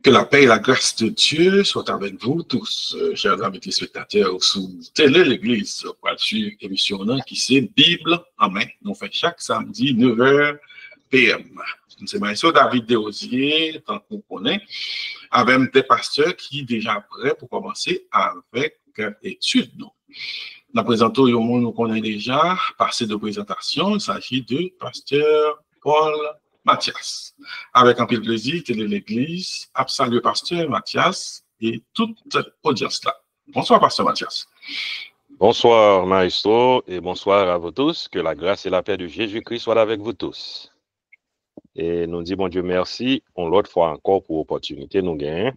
Que la paix et la grâce de Dieu soient avec vous tous, chers amis téléspectateurs, sous Télé l'Église, pour suivre l'émission qui c'est Bible en main. Nous faisons chaque samedi 9h PM. C'est Maïso David Desrosiers, tant qu'on connaît, avec des pasteurs qui sont déjà prêts pour commencer avec l'étude. La présentation, nous connaissons déjà, passé de présentation, il s'agit de pasteur Paul Mathias. Avec un peu de plaisir, Télé l'Église, salue le pasteur Mathias et toute audience là. Bonsoir, pasteur Mathias. Bonsoir, maestro, et bonsoir à vous tous. Que la grâce et la paix de Jésus-Christ soient avec vous tous. Et nous disons, bon Dieu, merci, l'autre fois encore pour l'opportunité nous gagnons,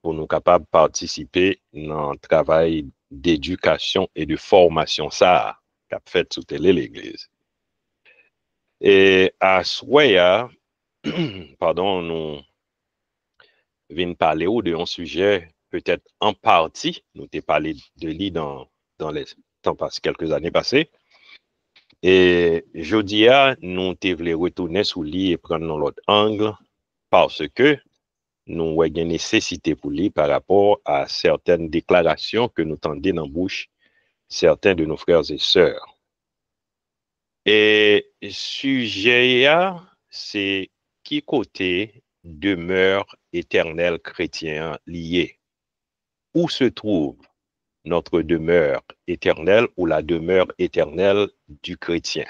pour nous capables de participer dans le travail d'éducation et de formation, ça, qu'a fait sous Télé l'Église. Et à Soya, pardon, nous venons parler de un sujet, peut-être en partie, nous t'ai parlé de lui dans les temps passés, quelques années passées. Et jeudi, nous voulons retourner sur lui et prendre l'autre angle parce que nous avons une nécessité pour lui par rapport à certaines déclarations que nous tendons dans la bouche certains de nos frères et sœurs. Et le sujet, c'est qui côté demeure éternelle chrétien liée? Où se trouve notre demeure éternelle ou la demeure éternelle du chrétien?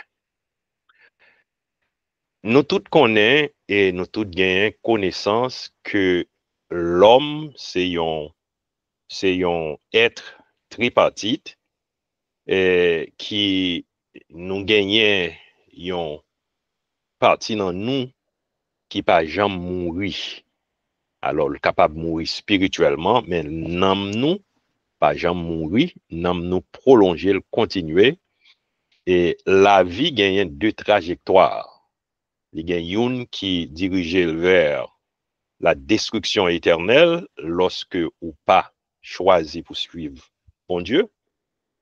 Nous tous connaissons et nous tous gagnons connaissance que l'homme, c'est un être tripartite qui nous gagnons une partie dans nous qui pas jamais mourir. Alors, le capable de mourir spirituellement, mais nous pas jamais mourir, nous prolonger, continuer. Et la vie gagne deux trajectoires. Il y a une qui dirige vers la destruction éternelle lorsque ou pas choisi pour suivre bon Dieu,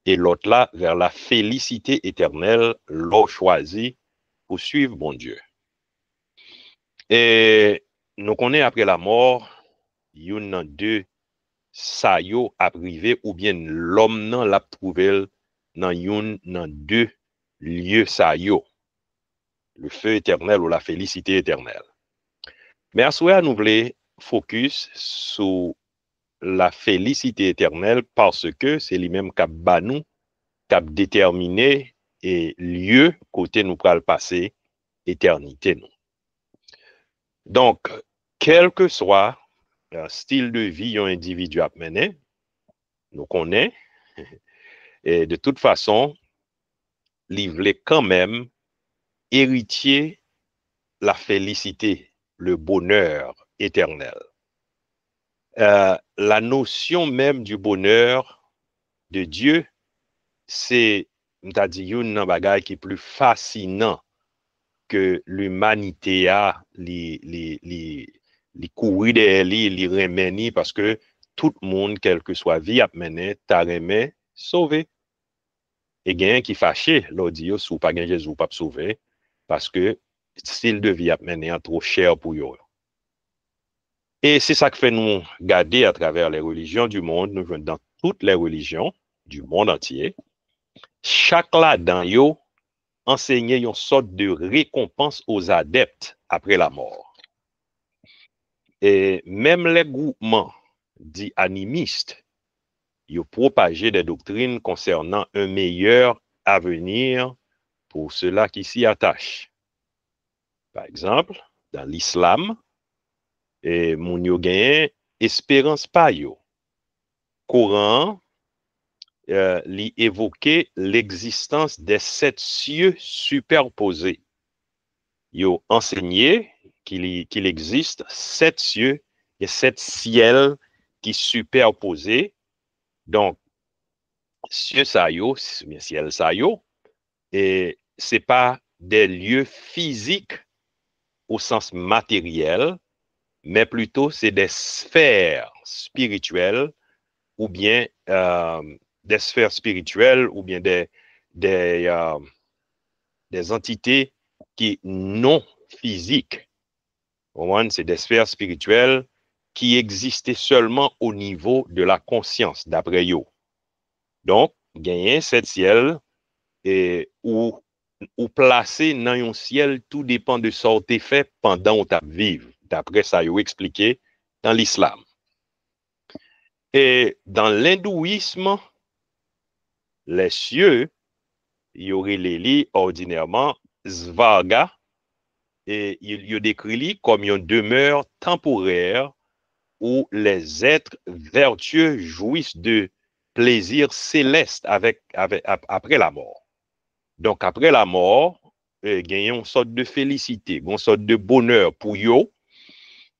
et l'autre là vers la félicité éternelle l'on choisi pour suivre bon Dieu. Et nous connaissons après la mort, il y a deux ça yo a privé ou bien l'homme nan l'a trouvé dans deux lieux ça yo, le feu éternel ou la félicité éternelle. Mais à soi nous voulons focus sur la félicité éternelle parce que c'est lui-même qui a nous qui a déterminé et lieu côté nous pral passer éternité nous. Donc quel que soit le style de vie un individu a mené, nous connaissons. Et de toute façon, il voulait quand même héritier la félicité, le bonheur éternel. La notion même du bonheur de Dieu, c'est, m'ta dit, une bagage qui est plus fascinant que l'humanité a, li courir derrière li remeni, parce que tout le monde, quelle que soit vie à mener, t'a remis sauvé. Et gain qui fâché, l'audio sous pas gain Jésus pas sauvé, parce que style de vie à mener trop cher pour eux. Et c'est ça que fait nous garder à travers les religions du monde, nous venons dans toutes les religions du monde entier. Chaque là-dedans, yo enseigner une sorte de récompense aux adeptes après la mort. Et même les groupements dits animistes, ils propagé des doctrines concernant un meilleur avenir pour ceux-là qui s'y attachent. Par exemple, dans l'islam, et moun yo gen espérance pa yo. Coran li évoquait l'existence des 7 cieux superposés. Yo enseigné qu'il existe 7 cieux et 7 ciels qui superposés. Donc, cieux sa yo, ciel sa yo, et c'est pas des lieux physiques au sens matériel, mais plutôt c'est des sphères spirituelles ou bien des sphères spirituelles ou bien des entités qui non physiques. C'est des sphères spirituelles qui existait seulement au niveau de la conscience, d'après yo. Donc, gagner cet ciel et ou placé dans un ciel, tout dépend de ce qui fait pendant où tu vivre. D'après ça, yo expliqué dans l'islam. Et dans l'hindouisme, les cieux, il y aurait les lits ordinairement Svarga, et il décrit comme une demeure temporaire où les êtres vertueux jouissent de plaisirs célestes après la mort. Donc, après la mort, il y a une sorte de félicité, une sorte de bonheur pour eux,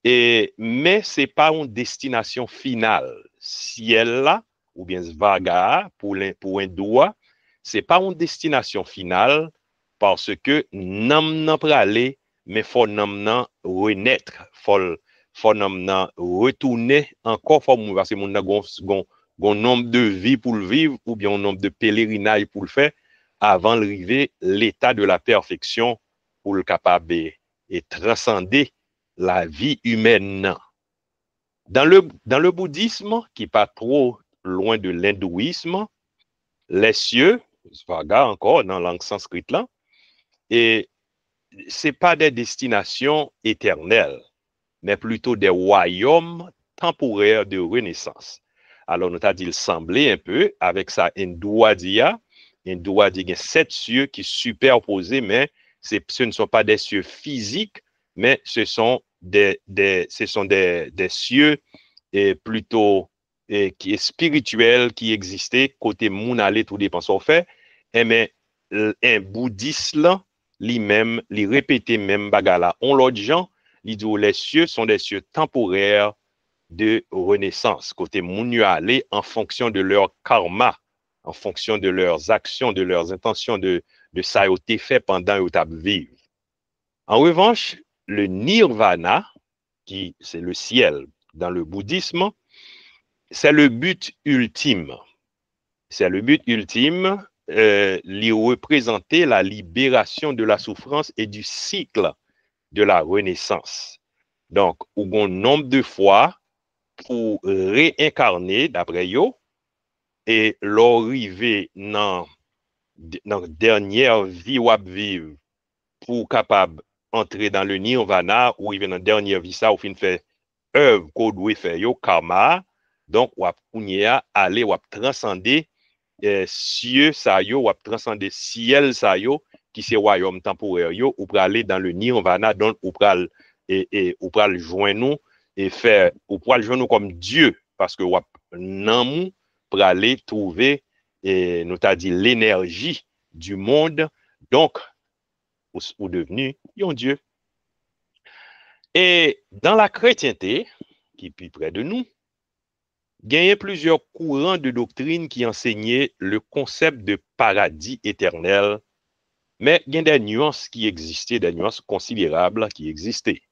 mais ce n'est pas une destination finale. Ciel là, ou bien Svarga, pour un doigt, ce n'est pas une destination finale parce que nam nan prale, mais faut nam nan renaître, faut nam nan retourner encore parce que mon gon nombre de vies pour le vivre ou bien un nombre de pèlerinages pour le faire avant d'arriver l'état de la perfection pour le capable et transcender la vie humaine. Dans le bouddhisme, qui n'est pas trop loin de l'hindouisme, les cieux, Svarga encore dans la langue sanskrite là, et ce n'est pas des destinations éternelles, mais plutôt des royaumes temporaires de renaissance. Alors, nous avons dit, il semblait un peu avec ça, Indouadia. Indouadia, il y a 7 cieux qui sont superposés, mais ce ne sont pas des cieux physiques, mais ce sont des cieux plutôt qui est spirituel, qui existait côté mounalé, tout dépend ce qu'on fait. Mais un bouddhiste là, lui-même, il répétait même bagala. On l'autre gens, il dit les cieux sont des cieux temporaires de renaissance. Côté mounu aller en fonction de leur karma, en fonction de leurs actions, de leurs intentions, de ça a été fait pendant qu'ils vivent. En revanche, le nirvana, qui c'est le ciel dans le bouddhisme, c'est le but ultime. C'est le but ultime, lui représenter la libération de la souffrance et du cycle de la renaissance. Donc, un nombre de fois pour réincarner, d'après yo, et l'arrivée dans la dernière vie ou vivre pour capable entrer dans le nirvana ou dans la dernière vie ça ou fin fait œuvre qu'on doit faire yo karma. Donc, ou aller ou transcender cieux ça yo ou transcender ciel ça yo qui c'est royaume temporaire yo ou pour aller dans le nirvana donc ou pour ou pour joindre nous et faire ou pour joindre nous comme Dieu parce que ou nan pour aller trouver nous t'a dit l'énergie du monde donc ou devenu un Dieu. Et dans la chrétienté qui est plus près de nous, il y a plusieurs courants de doctrine qui enseignaient le concept de paradis éternel, mais il y a des nuances qui existaient, des nuances considérables qui existaient.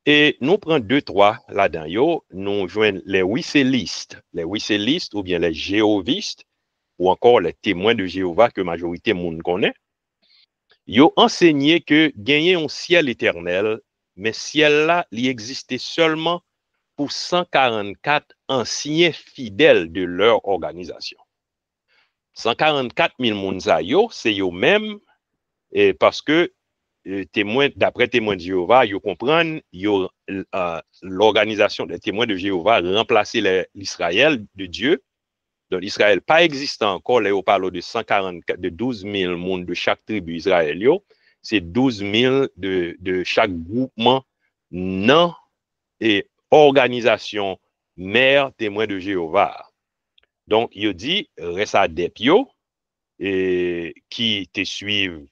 Et nous prenons 2-3 là-dedans, nous joignons les wicélistes ou bien les jéhovistes, ou encore les témoins de Jéhovah que la majorité du monde connaît. Ils ont enseigné que gagner un ciel éternel, mais ciel là, il existait seulement pour 144 anciens fidèles de leur organisation. 144 000 mounsayo, c'est eux-mêmes, parce que d'après témoins de Jéhovah, ils comprennent l'organisation des témoins de Jéhovah remplacer l'Israël de Dieu. Donc, l'Israël pas existant encore, là, on parle de 12 000 monde de chaque tribu israélienne. C'est 12 000 de chaque groupement non et organisation mère témoin de Jéhovah. Donc, il dit, reste à Depio, et qui te suivent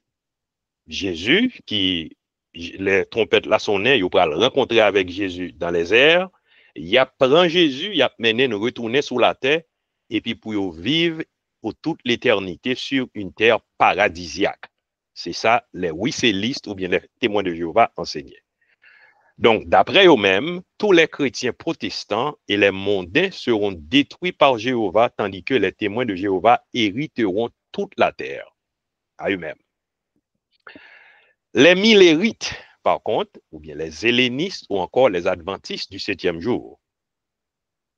Jésus, qui les trompettes là sonnaient, il va le rencontrer avec Jésus dans les airs. Il a pris Jésus, il a mené nous retourner sur la terre, et puis pour vivre pour toute l'éternité sur une terre paradisiaque. C'est ça, les wicélistes ou bien les témoins de Jéhovah enseignaient. Donc, d'après eux-mêmes, tous les chrétiens protestants et les mondains seront détruits par Jéhovah, tandis que les témoins de Jéhovah hériteront toute la terre à eux-mêmes. Les millérites, par contre, ou bien les hellénistes ou encore les adventistes du 7e jour,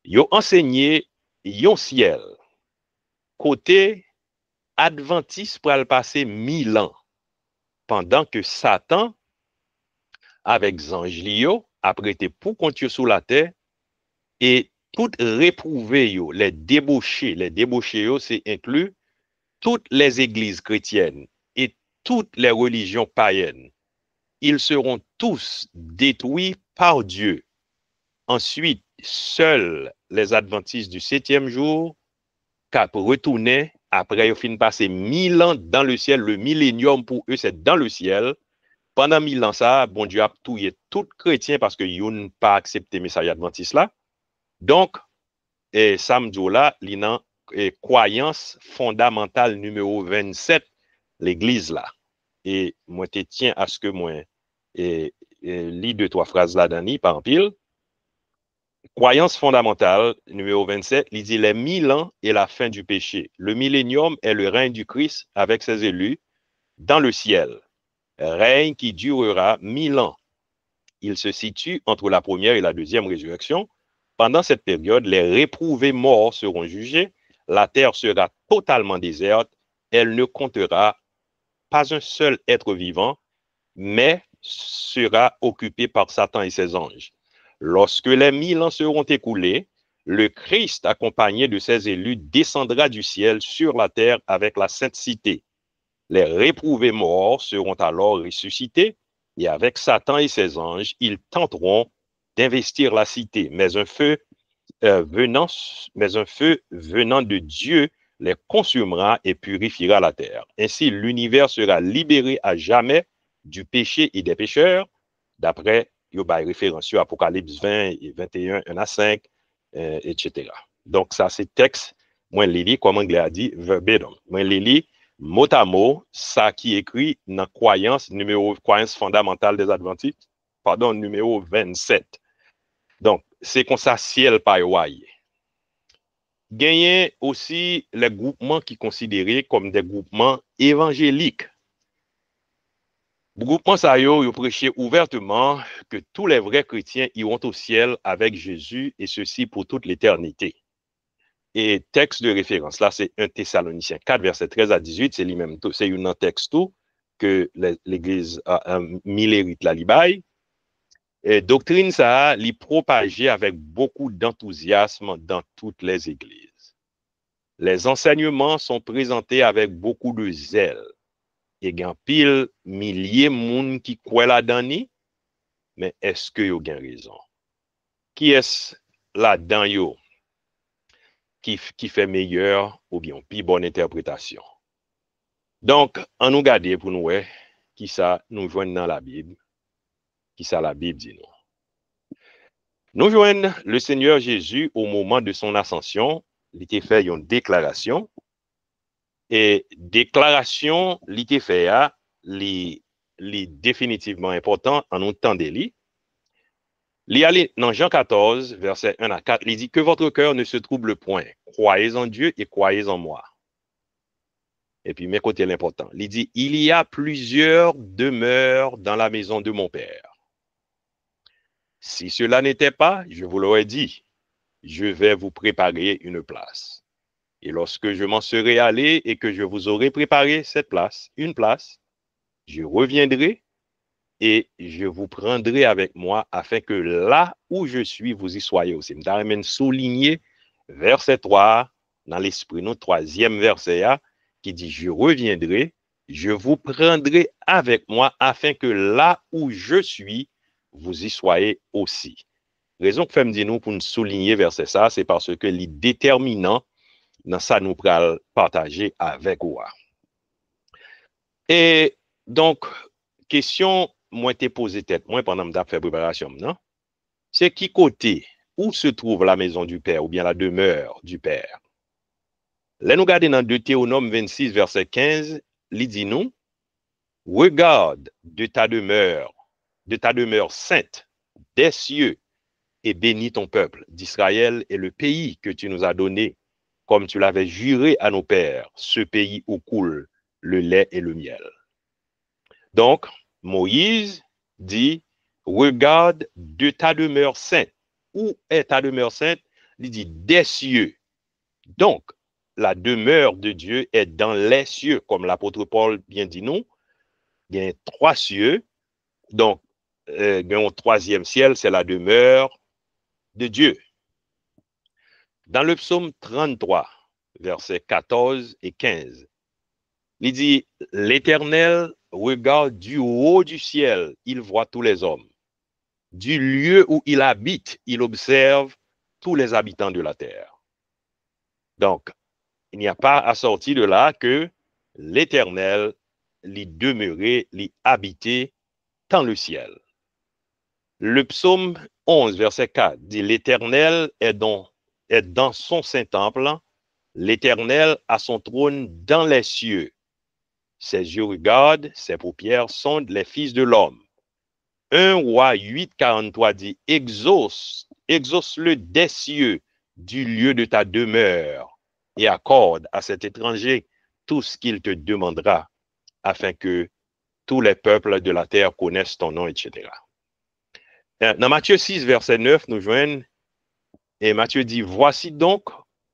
ils ont enseigné yon ciel côté adventiste pour le passer 1000 ans, pendant que Satan, avec ange Lio, a prêté pour compte sous la terre et tout réprouvé, les débauchés, c'est inclus toutes les églises chrétiennes et toutes les religions païennes. Ils seront tous détruits par Dieu. Ensuite, seuls les adventistes du 7e jour, cap retourner après ils fin passer 1000 ans dans le ciel, le millénium pour eux c'est dans le ciel. Pendant 1000 ans ça, bon Dieu a tué tout chrétien parce que ils n'ont pas accepté le message adventiste là. Donc, samedi là, l'inan croyance fondamentale numéro 27, l'église là. Et moi te tiens à ce que moi lis 2-3 phrases là dans par en pile. Croyance fondamentale numéro 27, il dit les 1000 ans et la fin du péché. Le millénium est le règne du Christ avec ses élus dans le ciel. Règne qui durera 1000 ans. Il se situe entre la première et la deuxième résurrection. Pendant cette période, les réprouvés morts seront jugés. La terre sera totalement déserte. Elle ne comptera pas un seul être vivant, mais sera occupée par Satan et ses anges. Lorsque les 1000 ans seront écoulés, le Christ, accompagné de ses élus, descendra du ciel sur la terre avec la sainte cité. Les réprouvés morts seront alors ressuscités et avec Satan et ses anges, ils tenteront d'investir la cité. Mais un feu venant de Dieu les consumera et purifiera la terre. Ainsi, l'univers sera libéré à jamais du péché et des pécheurs, d'après référence sur Apocalypse 20 et 21, 1 à 5, etc. Donc, ça, c'est texte, moi, je comme anglais a dit, verbatim. Moi, je lis mot à mot, ça qui est écrit dans croyance fondamentale des Adventistes, numéro 27. Donc, c'est comme ça, ciel par yoye. Gagner aussi les groupements qui sont considérés comme des groupements évangéliques. Groupement ça yo prêché ouvertement que tous les vrais chrétiens iront au ciel avec Jésus et ceci pour toute l'éternité. Et texte de référence là c'est 1 Thessaloniciens 4 verset 13 à 18, c'est lui-même tout, c'est un texte tout que l'église a milérite la libaye. Et doctrine ça li propagée avec beaucoup d'enthousiasme dans toutes les églises. Les enseignements sont présentés avec beaucoup de zèle. Et gen pile milliers moun qui croient là-dedans, mais est-ce que yo gen raison? Qui est-ce là-dedans yo qui fait meilleur ou bien plus bonne interprétation? Donc, on nous garde pour nous qui ça nous joignent dans la Bible, qui ça la Bible dit nous. Nous joignent le Seigneur Jésus au moment de son ascension, il était fait une déclaration. Et déclaration, il était fait à les définitivement important en nous temps d'Élie. Il y a dans Jean 14, verset 1 à 4, il dit que votre cœur ne se trouble point. Croyez en Dieu et croyez en moi. Et puis, mes côtés l'important. Il dit, il y a plusieurs demeures dans la maison de mon Père. Si cela n'était pas, je vous l'aurais dit, je vais vous préparer une place. Et lorsque je m'en serai allé et que je vous aurai préparé cette place, une place, je reviendrai et je vous prendrai avec moi afin que là où je suis, vous y soyez aussi. Je vais souligner verset 3 dans l'esprit, notre troisième verset qui dit, je reviendrai, je vous prendrai avec moi afin que là où je suis, vous y soyez aussi. Raison que fait me dit nous pour nous souligner verset ça, c'est parce que les déterminants dans ça nous pral partager avec vous. Et donc, question, moi t'ai posé tête, moi pendant que j'ai fait préparation, non? C'est qui côté, où se trouve la maison du Père, ou bien la demeure du Père? Là, nous regardons dans Deutéronome 26, verset 15, il dit nous, regarde de ta demeure sainte des cieux, et bénis ton peuple d'Israël et le pays que tu nous as donné, comme tu l'avais juré à nos pères, ce pays où coule le lait et le miel. Donc, Moïse dit, regarde de ta demeure sainte. Où est ta demeure sainte? Il dit, des cieux. Donc, la demeure de Dieu est dans les cieux, comme l'apôtre Paul bien dit nous. Il y a 3 cieux. Donc, un troisième ciel, c'est la demeure de Dieu. Dans le psaume 33, versets 14 et 15, il dit, l'Éternel regarde du haut du ciel, il voit tous les hommes. Du lieu où il habite, il observe tous les habitants de la terre. Donc, il n'y a pas à sortir de là que l'Éternel l'y demeurait, l'y habitait dans le ciel. Le psaume 11, verset 4, dit, l'Éternel est dans son Saint-Temple, l'Éternel a son trône dans les cieux. Ses yeux regardent, ses paupières sondent les fils de l'homme. 1 Roi 8, 43 dit, exauce-le des cieux, du lieu de ta demeure, et accorde à cet étranger tout ce qu'il te demandera, afin que tous les peuples de la terre connaissent ton nom, etc. Dans Matthieu 6, verset 9, nous joignons, et Matthieu dit, voici donc,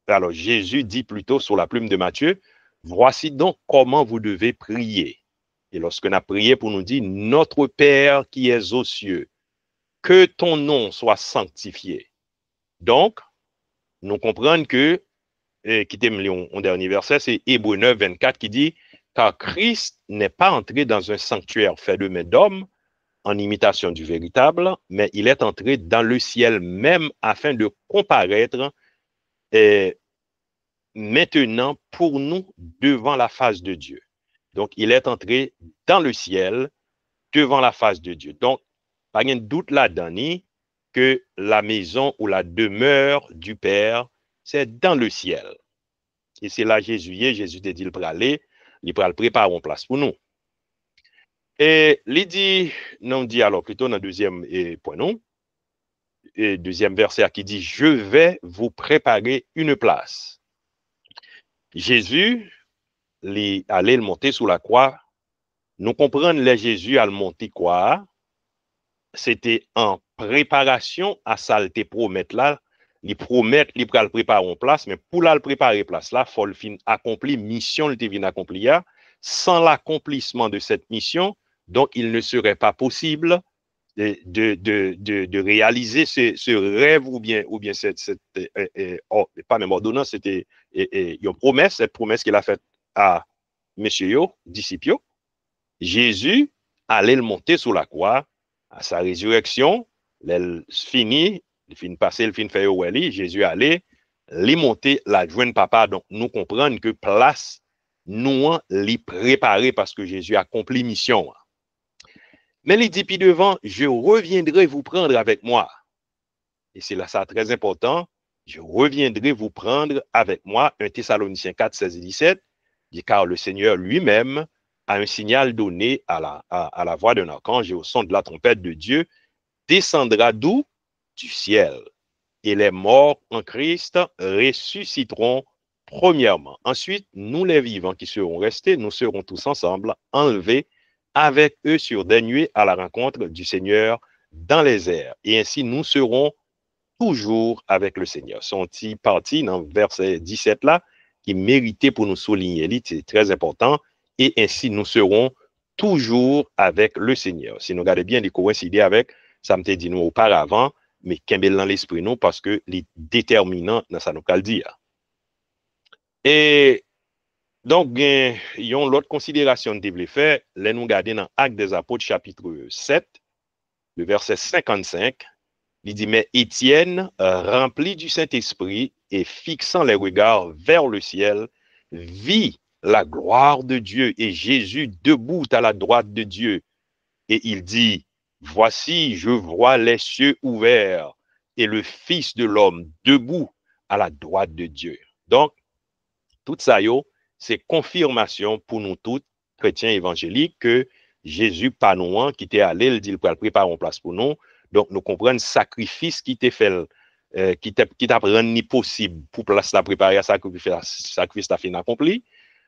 alors Jésus dit plutôt sur la plume de Matthieu, voici donc comment vous devez prier. Et lorsqu'on a prié pour nous dire, notre Père qui es aux cieux, que ton nom soit sanctifié. Donc, nous comprenons que, qui t'aime au dernier verset, c'est Hébreux 9, 24 qui dit, car Christ n'est pas entré dans un sanctuaire fait de mains d'hommes, en imitation du véritable, mais il est entré dans le ciel même afin de comparaître maintenant pour nous devant la face de Dieu. Donc, il est entré dans le ciel devant la face de Dieu. Donc, pas de doute là-dedans que la maison ou la demeure du Père, c'est dans le ciel. Et c'est là Jésus te dit, il peut aller, il peut préparer une place pour nous. Et il dit, non, dit alors plutôt dans le deuxième point, non? Et deuxième verset qui dit, je vais vous préparer une place. Jésus, il allait monter sous la croix. Nous comprenons les Jésus à le monter quoi? C'était en préparation à ça, il te promet là. Il promet, il va le préparer en place, mais pour le préparer place là, il faut le fin accomplir mission, il te vient accomplir. Sans l'accomplissement de cette mission, donc il ne serait pas possible de réaliser ce rêve ou bien pas même ordonnance, c'était une promesse, cette promesse qu'il a faite à messieurs, disciples. Jésus allait le monter sur la croix à sa résurrection, il finit passer, il finit faire Wally, Jésus allait les monter, la joindre papa. Donc nous comprenons que place nous les préparer parce que Jésus a accompli mission. Mais il dit puis devant, je reviendrai vous prendre avec moi. Et c'est là ça très important. Je reviendrai vous prendre avec moi. 1 Thessaloniciens 4, 16 et 17. Dit car le Seigneur lui-même a un signal donné à la voix d'un archange et au son de la trompette de Dieu, descendra d'où? Du ciel. Et les morts en Christ ressusciteront premièrement. Ensuite, nous les vivants qui serons restés, nous serons tous ensemble enlevés avec eux sur des nuées à la rencontre du Seigneur dans les airs. Et ainsi, nous serons toujours avec le Seigneur. Sont-ils partis dans le verset 17 là, qui méritait pour nous souligner, c'est très important. Et ainsi, nous serons toujours avec le Seigneur. Si nous regardons bien, les coïncider avec, ça me dit nous auparavant, mais qu'un bel dans l'esprit nous, parce que les déterminants, ça nous le dire. Et donc, il y a l'autre considération de devait faire, là nous regarder dans Actes des Apôtres, chapitre 7, le verset 55, il dit, mais Étienne, rempli du Saint-Esprit et fixant les regards vers le ciel, vit la gloire de Dieu et Jésus debout à la droite de Dieu. Et il dit, voici, je vois les cieux ouverts et le Fils de l'homme debout à la droite de Dieu. Donc, tout ça, c'est confirmation pour nous tous, chrétiens évangéliques, que Jésus, pas nous, qui était allé, il dit, il prépare une place pour nous. Donc, nous comprenons le sacrifice qui t'a fait, qui t'a rendu possible pour place la préparer à sacrifice la fin accompli.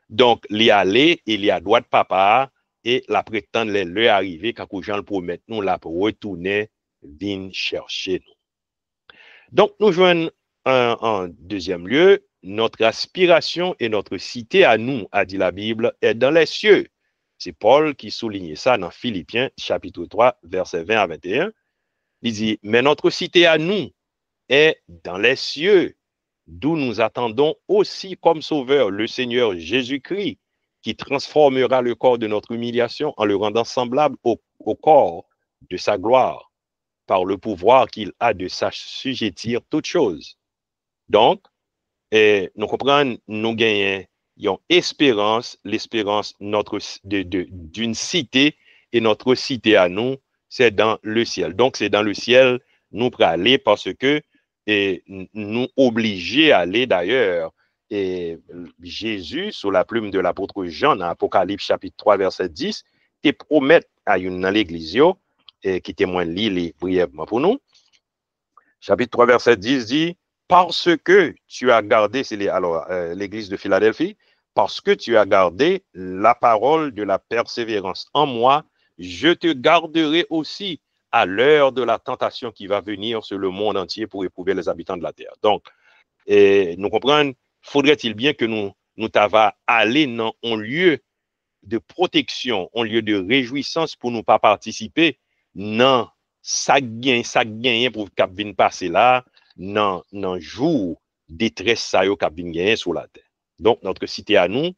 Donc, il y allé, il y a droit de papa, et la prétendre les leur arriver quand Jean le promet nous la retourner vin chercher nous. Donc nous joignons en deuxième lieu, notre aspiration et notre cité à nous, a dit la Bible, est dans les cieux. C'est Paul qui soulignait ça dans Philippiens chapitre 3 versets 20 à 21. Il dit, mais notre cité à nous est dans les cieux, d'où nous attendons aussi comme sauveur le Seigneur Jésus-Christ, qui transformera le corps de notre humiliation en le rendant semblable au corps de sa gloire, par le pouvoir qu'il a de s'assujettir toutes choses. Donc, nous comprenons, nous gagnons une espérance, l'espérance d'une cité, et notre cité à nous, c'est dans le ciel. Donc, c'est dans le ciel, nous pour aller parce que nous obligés à aller d'ailleurs. Et Jésus, sous la plume de l'apôtre Jean, dans Apocalypse chapitre 3, verset 10, te promet à une dans l'église, qui témoigne li brièvement pour nous. Chapitre 3, verset 10 dit, parce que tu as gardé, c'est l'église de Philadelphie, parce que tu as gardé la parole de la persévérance en moi, je te garderai aussi à l'heure de la tentation qui va venir sur le monde entier pour éprouver les habitants de la terre. Donc, nous comprenons, faudrait-il bien que nous t'avons aller dans un lieu de protection, un lieu de réjouissance pour nous pas participer dans ça gagne pour cap vinn passer là, dans jour détresse ça yo cap vinn gagner sur la terre. Donc notre cité à nous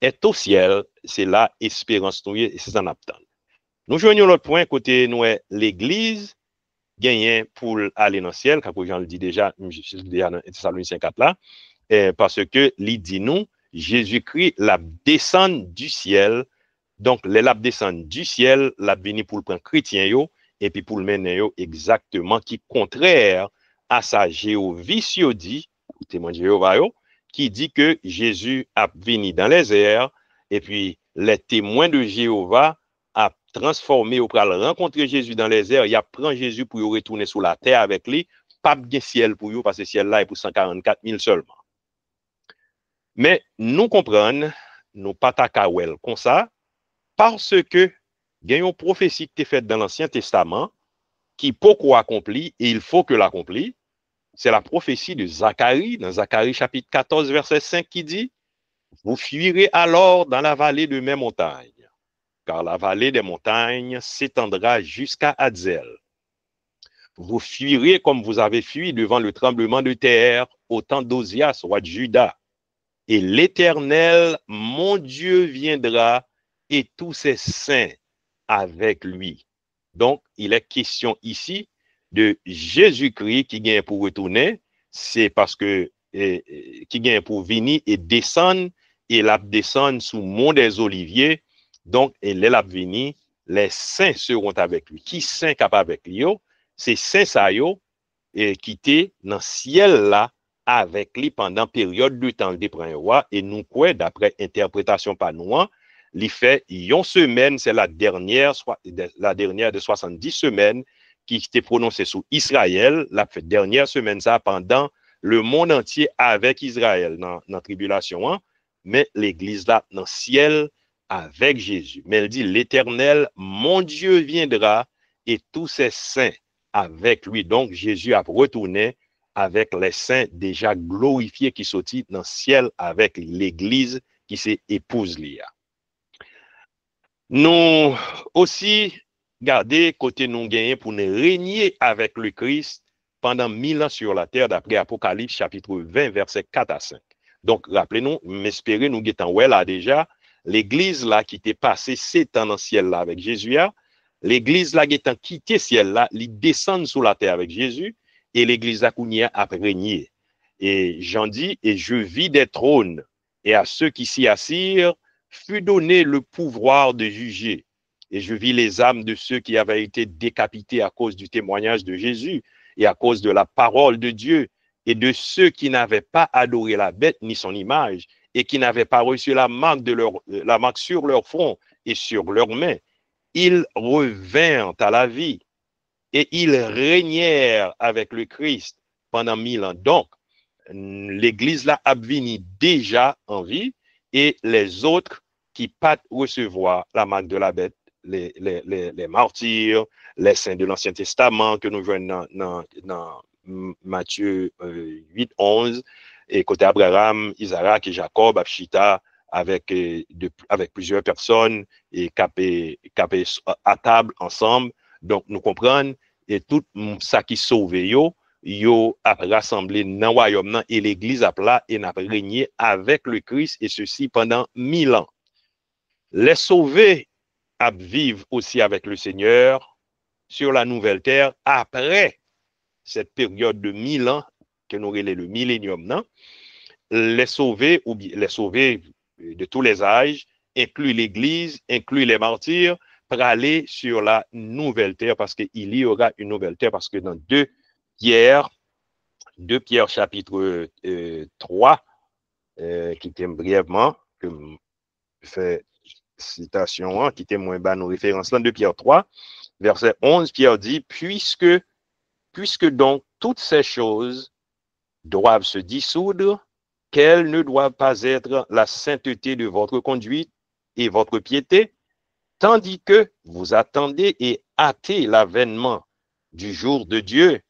est au ciel, c'est là espérance nous et c'est en attend. Nous joignons l'autre point côté nous est l'église gagne pour aller dans le ciel, quand Jean le dit déjà dans Thessaloniciens 4 là, parce que il dit nous Jésus-Christ la descend du ciel. Donc les la descend du ciel, la vini pour le prendre chrétien yo et puis pour le mener yo exactement qui contraire à sa Jéhovie dit témoin de Jéhovah yo, qui dit que Jésus a venu dans les airs et puis les témoins de Jéhovah a transformé ou pral rencontrer Jésus dans les airs, il a prend Jésus pour retourner sur la terre avec lui, pas de ciel pour eux parce que ciel là est pour 144 000 seulement. Mais nous comprenons, nous pas takawel comme ça, parce que il y a une prophétie qui est faite dans l'Ancien Testament qui pourquoi accompli et il faut que l'accomplit. C'est la prophétie de Zacharie, dans Zacharie chapitre 14, verset 5 qui dit « Vous fuirez alors dans la vallée de mes montagnes, car la vallée des montagnes s'étendra jusqu'à Hadzel. Vous fuirez comme vous avez fui devant le tremblement de terre au temps d'Osias, roi de Juda. Et l'Éternel, mon Dieu, viendra et tous ses saints avec lui. » Donc, il est question ici de Jésus-Christ qui vient pour retourner. C'est parce que qui vient pour venir et descendre, et la descendre sous mont des Oliviers. Donc, il est là venir, les saints seront avec lui. Qui saint capable avec lui? C'est saint ça yo et qui était dans le ciel là avec lui pendant période de temps des premiers rois et nous quoi d'après interprétation par nous, il fait une semaine, c'est la dernière de 70 semaines qui était prononcée sous Israël, la dernière semaine ça pendant le monde entier avec Israël dans la tribulation, mais l'église là dans le ciel avec Jésus. Mais elle dit l'Éternel, mon Dieu viendra et tous ses saints avec lui. Donc Jésus a retourné avec les saints déjà glorifiés qui sont dans le ciel avec l'église qui s'est épouse Lia. Nous aussi garder côté nous gagner pour nous régner avec le Christ pendant 1000 ans sur la terre d'après Apocalypse chapitre 20 verset 4 à 5. Donc rappelez-nous, m'espérez nous guettons ouais là déjà l'église là qui était passé 7 ans dans le ciel là avec Jésus, l'église là qui est quitté ciel là, il descend sur la terre avec Jésus et l'église là Kounia a régné. Et j'en dis et je vis des trônes et à ceux qui s'y assirent fut donné le pouvoir de juger. Et je vis les âmes de ceux qui avaient été décapités à cause du témoignage de Jésus et à cause de la parole de Dieu et de ceux qui n'avaient pas adoré la bête ni son image et qui n'avaient pas reçu la marque sur leur front et sur leurs mains. Ils revinrent à la vie et ils régnèrent avec le Christ pendant 1000 ans. Donc, l'église là a venu déjà en vie et les autres qui pas recevoir la marque de la bête, les martyrs, les saints de l'Ancien Testament que nous voyons dans Matthieu 8, 11, et côté Abraham, Isaac et Jacob, Abshita, avec plusieurs personnes et capé à table ensemble. Donc, nous comprenons, et tout ça qui sauve yo a rassemblé dans le royaume et l'église a plat et n'a régné avec le Christ, et ceci pendant 1000 ans. Les sauvés à vivre aussi avec le Seigneur sur la nouvelle terre après cette période de 1000 ans que nous relèvons le millénium, non? Les sauvés de tous les âges, inclut l'Église, inclut les martyrs, pour aller sur la nouvelle terre, parce qu'il y aura une nouvelle terre, parce que dans 2 Pierre chapitre 3, qui t'aime brièvement, que je fais citation, qui t'aime moins bas nos références là, 2 Pierre 3, verset 11, Pierre dit, puisque donc toutes ces choses doivent se dissoudre, qu'elles ne doivent pas être la sainteté de votre conduite et votre piété, tandis que vous attendez et hâtez l'avènement du jour de Dieu,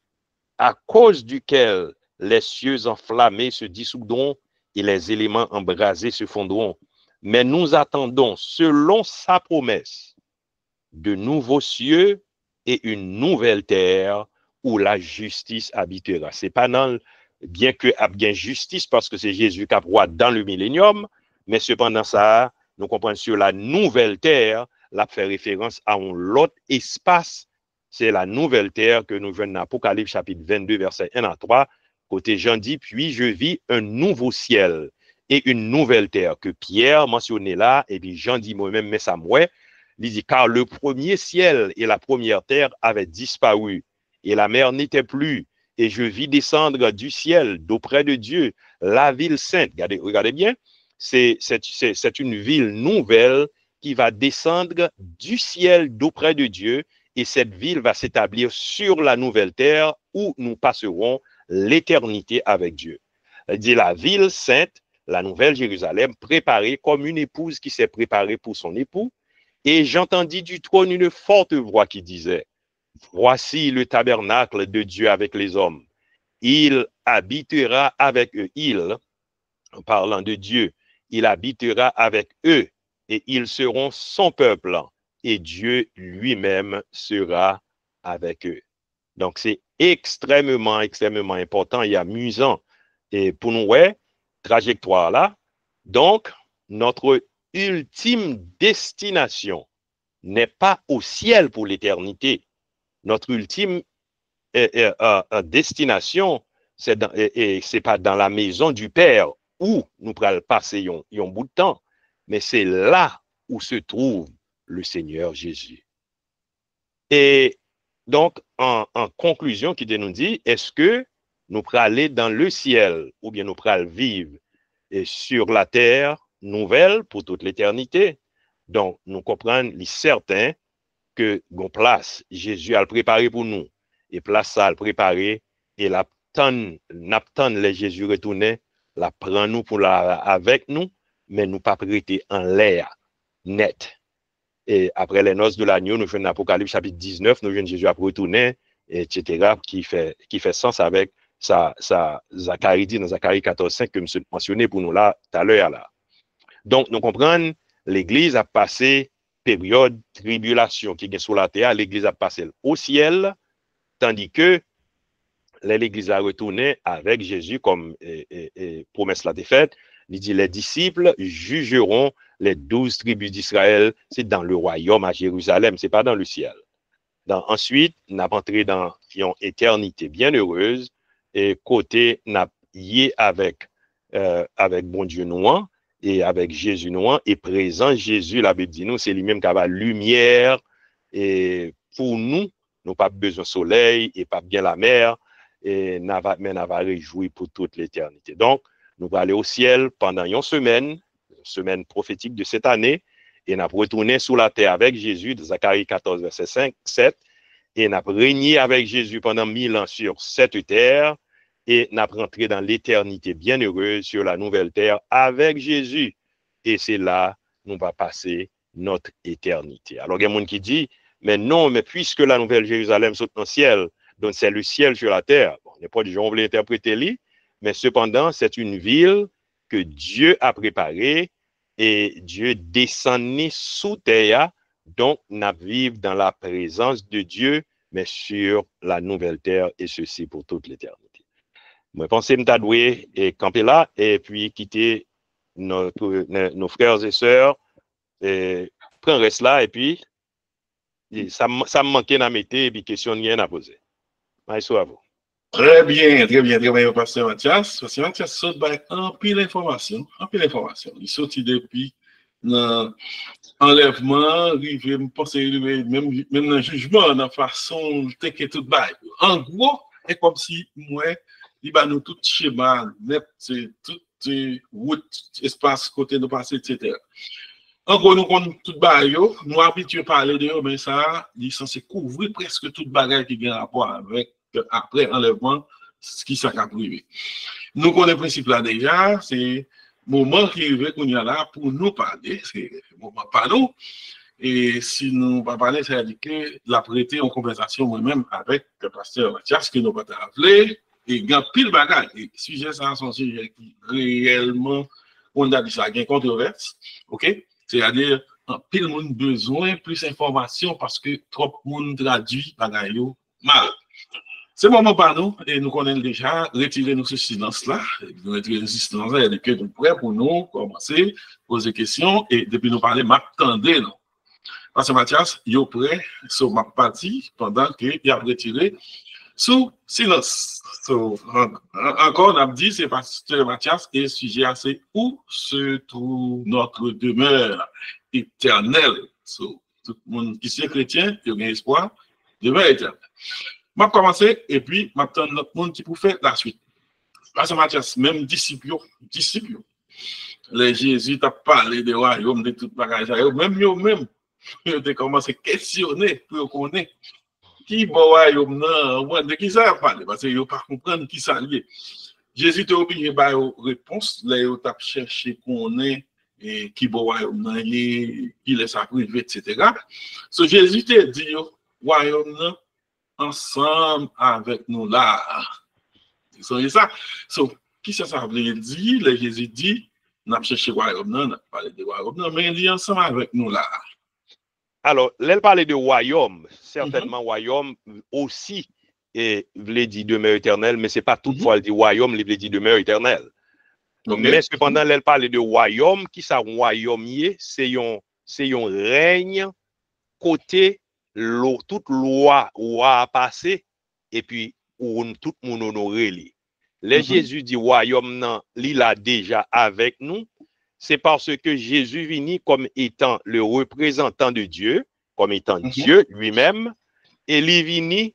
à cause duquel les cieux enflammés se dissoudront et les éléments embrasés se fondront. Mais nous attendons, selon sa promesse, de nouveaux cieux et une nouvelle terre où la justice habitera. C'est pas dans, bien que a bien justice, parce que c'est Jésus qui a roi dans le millénium, mais cependant ça, nous comprenons sur la nouvelle terre, là fait référence à un autre espace. C'est la nouvelle terre que nous venons dans Apocalypse chapitre 22, verset 1 à 3. Côté Jean dit, puis je vis un nouveau ciel et une nouvelle terre, que Pierre mentionnait là, et puis Jean dit moi-même, mais ça moi, il dit, car le premier ciel et la première terre avaient disparu, et la mer n'était plus, et je vis descendre du ciel, d'auprès de Dieu, la ville sainte. Regardez bien, c'est une ville nouvelle qui va descendre du ciel d'auprès de Dieu, et cette ville va s'établir sur la nouvelle terre où nous passerons l'éternité avec Dieu. Il dit la ville sainte, la nouvelle Jérusalem, préparée comme une épouse qui s'est préparée pour son époux. Et j'entendis du trône une forte voix qui disait, voici le tabernacle de Dieu avec les hommes. Il habitera avec eux. En parlant de Dieu, il habitera avec eux et ils seront son peuple et Dieu lui-même sera avec eux. Donc, c'est extrêmement, extrêmement important et amusant. Et pour nous, ouais, trajectoire là. Donc, notre ultime destination n'est pas au ciel pour l'éternité. Notre ultime destination, c'est pas dans la maison du Père où nous pourrons passer un bout de temps, mais c'est là où se trouve le Seigneur Jésus. Et donc, en conclusion, qui nous dit, est-ce que nous pourrons aller dans le ciel ou bien nous pourrons vivre sur la terre nouvelle pour toute l'éternité? Donc, nous comprenons, il est certain que nos place, Jésus a le préparé pour nous. Et place ça, a le préparé, et n'attend les Jésus retourner, la prend nous pour la avec nous, mais nous pas prêter en l'air, net. Et après les noces de l'agneau, nous faisons l'Apocalypse chapitre 19, nous faisons Jésus à retourner, etc., qui fait sens avec sa Zacharie dit dans Zacharie 14,5 que je mentionné pour nous là, tout à l'heure là. Donc, nous comprenons, l'Église a passé période tribulation qui est sur la terre, l'Église a passé au ciel, tandis que l'Église a retourné avec Jésus comme promesse l'a faite. Il dit, les disciples jugeront les 12 tribus d'Israël, c'est dans le royaume à Jérusalem, c'est pas dans le ciel. Ensuite, on a entré dans une éternité bienheureuse, et côté, on a lié avec bon Dieu noir, et avec Jésus noir, et présent Jésus, la Bible dit nous, c'est lui-même qui a la lumière, et pour nous, nous pas besoin de soleil, et pas bien la mer, mais nous va réjouir pour toute l'éternité. Donc, nous allons aller au ciel pendant une semaine prophétique de cette année, et nous allons retourner sur la terre avec Jésus, de Zacharie 14, verset 5, 7, et nous allons régner avec Jésus pendant 1000 ans sur cette terre, et nous allons rentrer dans l'éternité bienheureuse sur la nouvelle terre avec Jésus. Et c'est là nous va passer notre éternité. Alors, il y a des gens qui disent, mais non, mais puisque la nouvelle Jérusalem saute dans le ciel, donc c'est le ciel sur la terre. Bon, il n'y a pas de gens qui veulent interpréter, mais cependant, c'est une ville que Dieu a préparée et Dieu descendit sous terre. Donc, nous vivons dans la présence de Dieu, mais sur la nouvelle terre, et ceci pour toute l'éternité. Moi, je pense que je dois camper là et puis quitter nos frères et sœurs, et prendre reste là, et puis ça me manquait dans mes et puis question rien à poser. Merci à vous. Très bien, Pasteur Mathias. Pasteur Mathias saute en pile d'informations, Il saute depuis l'enlèvement, il pense même dans le jugement, dans la façon de tout bail. En gros, c'est comme si moi, il va nous tout schéma, net, tout route, espace, côté de passer, etc. En gros, nous connaissons tout bail, nous habitués à parler de eux, mais ça, il est censé couvrir presque tout bagage qui a rapport avec après enlèvement, ce qui s'est privé. Nous connaissons le principe là déjà, c'est le moment qui arrive qu'on y a là pour nous parler, c'est le moment pas nous. Et si nous ne pas parler, ça veut dire que la prêter en conversation moi-même avec le pasteur Mathias, qui nous pas appelé, et il y a pile bagage. Et le sujet, ça, c'est un sujet qui réellement, on a dit ça, il y a une controverse, ok? C'est-à-dire, pile le monde besoin plus d'informations parce que trop de monde traduit bagage mal. C'est le moment pour nous, et nous connaissons déjà, retirer nous ce silence-là, nous retirer le silence-là, et que nous prêts pour nous commencer, poser des questions, et depuis nous parler, m'attendez, non? Parce que Mathias, il est prêt sur ma partie pendant qu'il a retiré sous silence. Encore, on a dit, c'est Pasteur Mathias, et le sujet, c'est où se trouve notre demeure éternelle. Tout le monde qui est chrétien, qui a espoir, demeure éternelle. Je vais commencer et puis je vais attendre notre monde qui pour faire la suite. Parce que Mathias, même disciples, les Jésus t'a parlé de royaume, de tout bagage, même eux-mêmes, ils ont commencé à questionner pour connaître qui est royaume, de qui ça parle, parce qu'ils ne pas comprendre qui ça lié. Jésus t'a obligé à réponse, là, ils ont cherché qu'on est et qui est royaume, qui laisse à privé, etc. So Jésus t'a dit, royaume, ensemble avec nous là. C'est ça. So, qui ça veut dire? Le Jésus dit, n'a pas cherché royaume, n'a pas parlé de royaume, mais il dit ensemble avec nous là. Alors, elle parlait de royaume, certainement royaume aussi, et voulait dire demeure éternelle, mais ce n'est pas toutefois le dit royaume, il voulait dire demeure éternelle. Okay. Mais cependant, elle parlait de royaume, qui ça royaume c'est un règne côté toute loi a passé et puis tout le monde honoré li. Les Jésus dit royaume nan li la déjà avec nous, c'est parce que Jésus vini comme étant le représentant de Dieu, comme étant Dieu lui-même, et li vini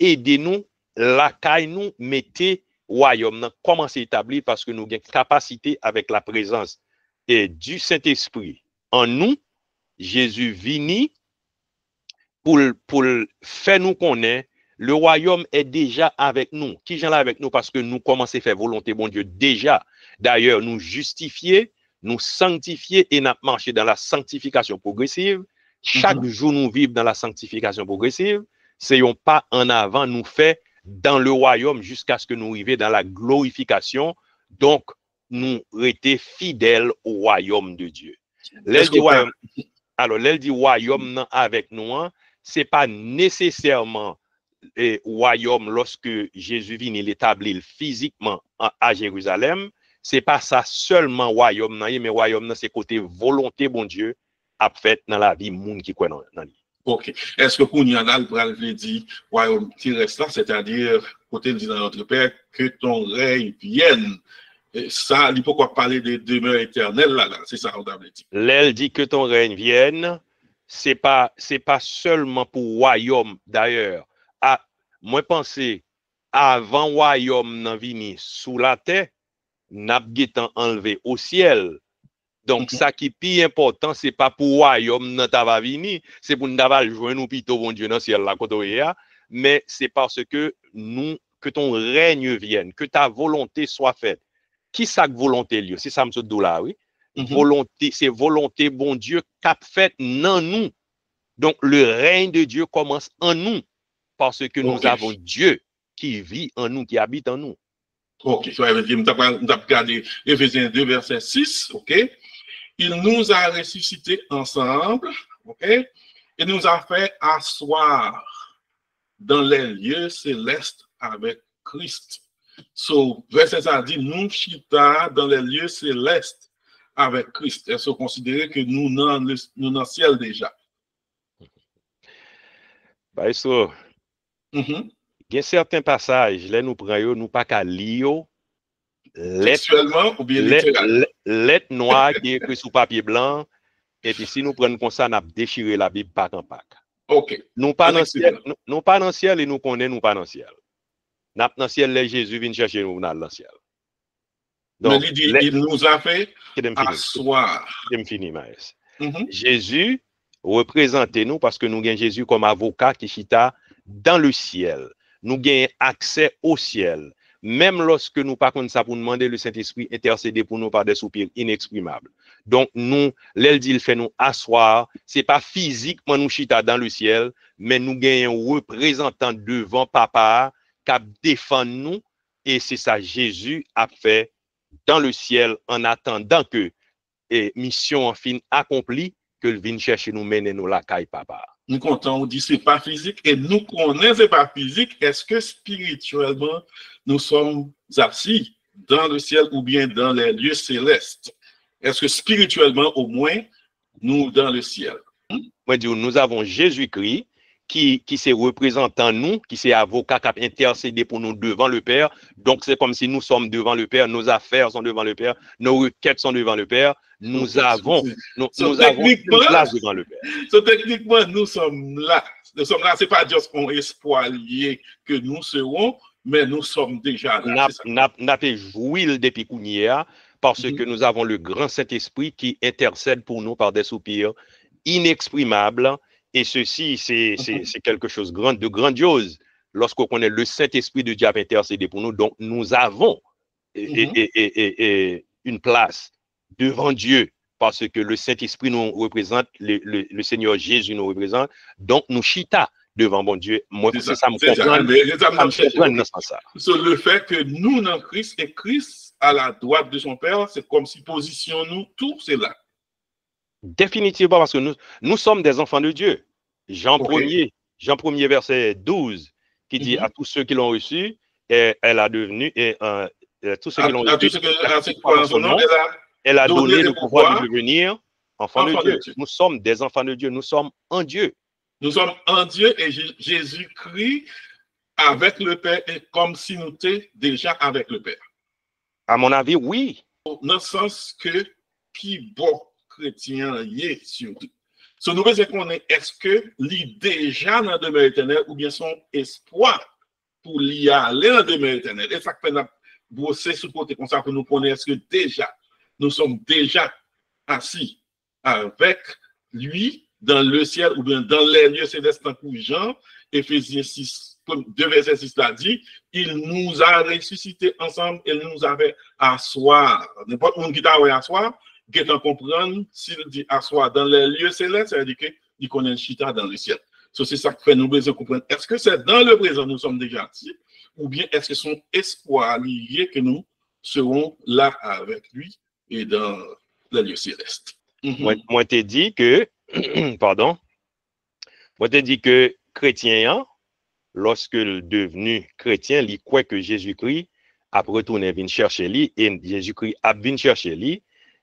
aider nous, la caille nous mettez royaume nan comment s'établir parce que nous avons capacité avec la présence et du Saint-Esprit en nous. Jésus vini pour faire nous connaître, le royaume est déjà avec nous. Qui est là avec nous parce que nous commençons à faire volonté, bon Dieu, déjà. D'ailleurs, nous justifier, nous sanctifier et nous marcher dans la sanctification progressive. Chaque jour, nous vivons dans la sanctification progressive. C'est un pas en avant nous fait dans le royaume jusqu'à ce que nous arrivions dans la glorification. Donc, nous restons fidèles au royaume de Dieu. Alors, l'elle dit royaume avec nous, ce n'est pas nécessairement royaume lorsque Jésus vient l'établir physiquement à Jérusalem. Ce n'est pas ça seulement royaume, mais royaume, c'est côté volonté, bon Dieu, a fait dans la vie monde qui croit dans lui. Ok. Est-ce que pour nous, on dit royaume qui reste là, c'est-à-dire, côté dit dans notre Père, que ton règne vienne. Ça, il faut quoi parler de demeure éternelle là, c'est ça on a dit. L'elle dit que ton règne vienne, c'est pas seulement pour royaume d'ailleurs. Moi penser avant royaume nan vini sous la terre, n'a getan enlevé au ciel. Donc ça qui est plus important, c'est pas pour royaume nan ta va vini, c'est pour nous joindre nous plutôt bon Dieu dans ciel là côté mais c'est parce que ton règne vienne, que ta volonté soit faite. Qui sa volonté lieu? C'est ça, M. Doula, oui. volonté, c'est volonté bon Dieu qu'a fait dans nous. Donc, le règne de Dieu commence en nous parce que nous avons Dieu qui vit en nous, qui habite en nous. Ok, so, nous avons regardé Éphésiens 2, verset 6, ok? Il nous a ressuscités ensemble, ok? Et nous a fait asseoir dans les lieux célestes avec Christ. So, verset ça dit, nous chita dans les lieux célestes avec Christ. Est-ce que vous considérez que nous dans le ciel déjà? Bah, ça, il y a certains passages, là, nous prenons, nous pas qu'à lire, textuellement ou bien littéralement? Lettre noire qui est écrite sous papier blanc, et puis si nous prenons comme ça, nous avons déchiré la Bible pack en pack. Ok. Nous pas dans le ciel et nous connaissons nous pas dans le ciel. Nous dans le ciel, là, Jésus vient chercher nous dans le ciel. Donc, il nous a fait asseoir. Jésus représentez nous parce que nous avons Jésus comme avocat qui chita dans le ciel. Nous avons accès au ciel. Même lorsque nous pas comme ça pour demander le Saint-Esprit intercéder pour nous par des soupirs inexprimables. Donc nous, l'elle dit, il fait nous asseoir. C'est pas physiquement nous chita dans le ciel, mais nous gagnons un représentant devant Papa qui défend nous. Et c'est ça Jésus a fait dans le ciel en attendant que mission en fin accomplie, que le vienne chercher nous mener nous la caille Papa. Nous comptons, on dit c'est pas physique et nous connaissons c'est pas physique. Est-ce que spirituellement nous sommes assis dans le ciel ou bien dans les lieux célestes? Est-ce que spirituellement au moins nous dans le ciel? Moi dis nous avons Jésus-Christ qui s'est représentant nous, qui s'est avocat qui a intercédé pour nous devant le Père. Donc c'est comme si nous sommes devant le Père, nos affaires sont devant le Père, nos requêtes sont devant le Père. Nous avons une place devant le Père. Techniquement, nous sommes là. Nous sommes là, c'est pas juste un espoir lié que nous serons, mais nous sommes déjà là. N'a pas joué depuis Kounia parce que nous avons le grand Saint-Esprit qui intercède pour nous par des soupirs inexprimables. Et ceci, c'est quelque chose de grandiose lorsqu'on connaît le Saint-Esprit de Dieu intercéder pour nous. Donc, nous avons une place devant Dieu parce que le Saint-Esprit nous représente, le Seigneur Jésus nous représente. Donc, nous chita devant bon Dieu. Moi, c'est ça me comprend. Sur le fait que nous, dans Christ, et Christ à la droite de son Père, c'est comme si positionnons tout cela. Définitivement, parce que nous sommes des enfants de Dieu. Jean 1er, verset 12, qui dit à tous ceux qui l'ont reçu, elle a devenu, tous ceux qui l'ont reçu, elle a donné le pouvoir de devenir enfants de Dieu. Nous sommes des enfants de Dieu, nous sommes en Dieu. Nous sommes en Dieu et Jésus-Christ avec le Père est comme si nous étions déjà avec le Père. À mon avis, oui. Dans le sens que qui bon chrétien y est surtout. So, nous voulons qu'on est-ce que l'idée déjà dans la demeure éternelle ou bien son espoir pour l'y aller dans la demeure éternelle. Et ça fait brosser ce côté comme ça pour nous connaître est-ce que déjà nous sommes déjà assis avec lui dans le ciel ou bien dans les lieux célestes pour Jean, Éphésiens 6, 2 verset 6 l'a dit, il nous a ressuscités ensemble et nous avait asseoir. N'importe où qui t'a asseoir, qui t'en comprendre, s'il dit asseoir dans les lieux célestes, ça veut dire qu'il connaît le chita dans le ciel. So, c'est ça que fait nous besoin de comprendre. Est-ce que c'est dans le présent nous sommes déjà assis ou bien est-ce que son espoir lié que nous serons là avec lui et dans les lieux célestes? Moi, t'ai dit que, pardon, moi, t'ai dit que chrétien, lorsque le devenu chrétien, il croit que Jésus-Christ a retourné venir chercher lui et Jésus-Christ a venu chercher lui.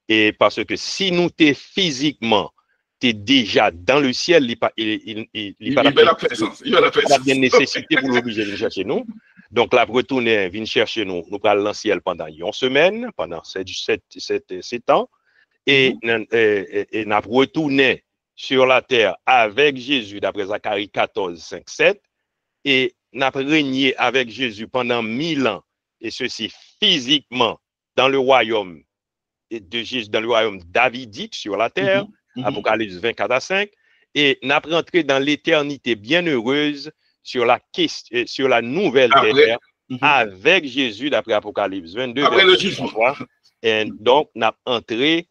Et parce que si nous t'es physiquement, t'es déjà dans le ciel, il pas de nécessité pour l'obliger de venir chercher nous. Donc, la retourner, vient chercher nous, nous parlons dans le ciel pendant une semaine, pendant 7 ans, et nous retourné sur la terre avec Jésus, d'après Zacharie 14, 5, 7, et nous régné avec Jésus pendant 1000 ans, et ceci physiquement dans le royaume de Jésus, dans le royaume davidique sur la terre, Apocalypse 24 à 5, et nous rentré dans l'éternité bienheureuse sur la nouvelle terre avec Jésus d'après Apocalypse 22. Après le jugement. Et donc, nous avons entré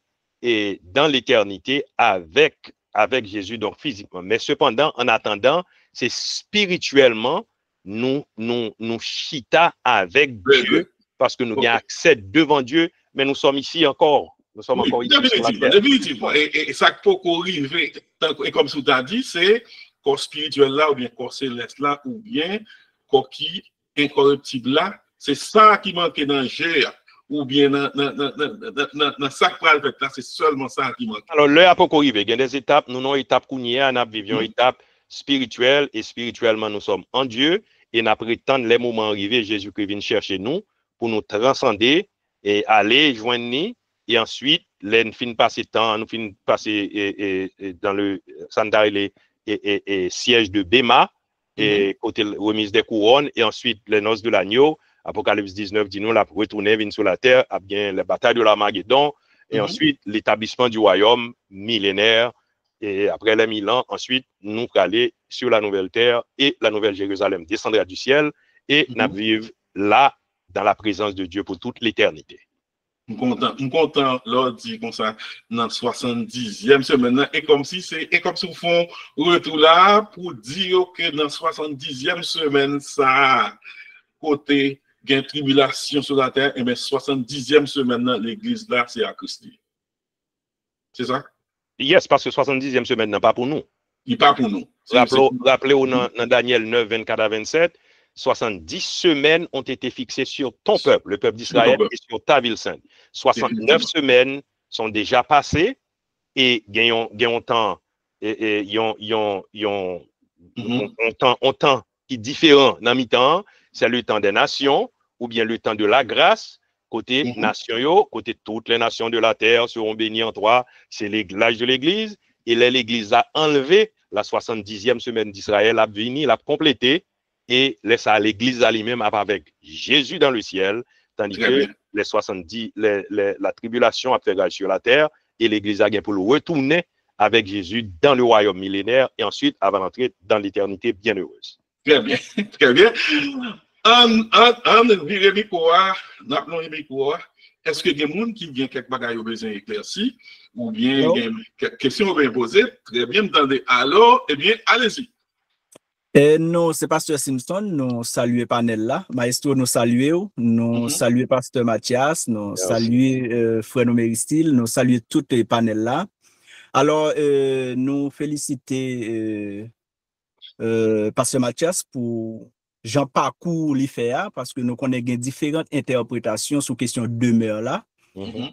et dans l'éternité avec Jésus, donc physiquement. Mais cependant, en attendant, c'est spirituellement, nous chita avec Dieu, parce que nous avons accès devant Dieu, mais nous sommes ici encore. Nous sommes encore ici sur la terre. Définitivement. Et ça peut arriver, et comme tu as dit, c'est corps spirituel là, ou bien corps céleste là, ou bien corps qui incorruptible là, c'est ça qui manque dans le jeu, ou bien dans ça que là, c'est seulement ça qui manque. Alors, l'heure peut arriver. Il y a des étapes, nous avons une étape qu'on y est, nous vivons une étape spirituelle, et spirituellement, nous sommes en Dieu, et nous prétendons les moments arrivés, Jésus-Christ vient chercher nous, pour nous transcender, et aller joindre nous, et ensuite, nous finissons passer temps, nous finissons passer dans le sandail et siège de Béma, et côté remise des couronnes, et ensuite les noces de l'agneau. Apocalypse 19 dit nous, la retourner sur la terre, a bien la bataille de l'Armageddon, et ensuite l'établissement du royaume millénaire, et après les 1000 ans, ensuite nous aller sur la nouvelle terre et la nouvelle Jérusalem descendra du ciel, et nous vivons là, dans la présence de Dieu pour toute l'éternité. Je content, l'on dit comme ça, dans 70e semaine, et comme si vous font retour là pour dire que dans 70e semaine, ça, côté, gain tribulation sur la terre, et mais 70e semaine, l'église là, c'est à Christ. C'est ça? Yes, parce que 70e semaine n'est pas pour nous. Il n'est pas pour nous. Rappelez-vous dans Daniel 9, 24 à 27, 70 semaines ont été fixées sur ton peuple, le peuple d'Israël, et sur ta ville sainte. 69 semaines sont déjà passées, et il y a un temps, un temps qui est différent dans mi-temps, c'est le temps des nations, ou bien le temps de la grâce, côté nation, côté toutes les nations de la terre seront bénies en toi, c'est l'âge de l'église, et l'église a enlevé la 70e semaine d'Israël, a fini, l'a complété, et laisse à l'église à lui-même avec Jésus dans le ciel, tandis que les 70, la tribulation a fait rage sur la terre, et l'église a gagné pour le retourner avec Jésus dans le royaume millénaire, et ensuite avant d'entrer dans l'éternité bienheureuse. Très bien, très bien. Est-ce que il y a des gens qui viennent quelque bagaille au besoin éclairci, ou bien il y a une question bien posée? Très bien, m'entendez. Alors, eh bien, allez-y. Non, c'est Pasteur Simpson, nous saluons panel là. Maestro, nous saluons. Nous saluons Pasteur Mathias, nous saluons Frère Méristil, nous saluons tous les panels là. Alors, nous félicitons Pasteur Mathias pour Jean parcours li faire parce que nous connaissons différentes interprétations sur question de demeure là.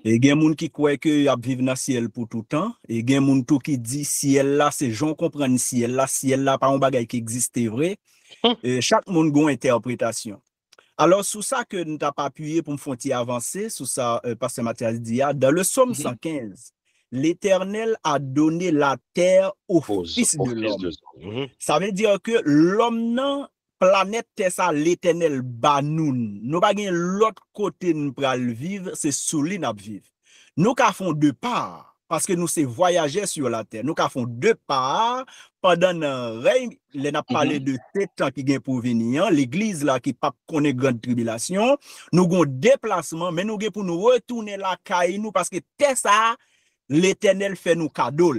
Et il y a des gens qui croient que y a vivre dans le ciel pour tout le temps. Et il y a des gens qui disent ciel là, c'est gens comprennent ciel là, pas un bagage qui existe vrai. Chaque monde a une interprétation. Alors, sous ça que nous t'avons appuyé pour me faire avancer, sous ça, Pasteur Mathias dit, dans le psaume 115, l'Éternel a donné la terre au fils de l'homme. Ça veut dire que l'homme non planète ça l'Éternel banoun. Nous pas gen l'autre côté nous pral vivre, c'est sous lui n'a vivre. Nous ka font deux parts parce que nous c'est voyager sur la terre. Nous ka font deux parts pendant un règne, les n'a parlé de temps qui gen pour venir, l'église là qui pas connaît grande tribulation, nous gon déplacement mais nous gen pour nous retourner la caille nous parce que c'est ça l'Éternel fait nous cadeau.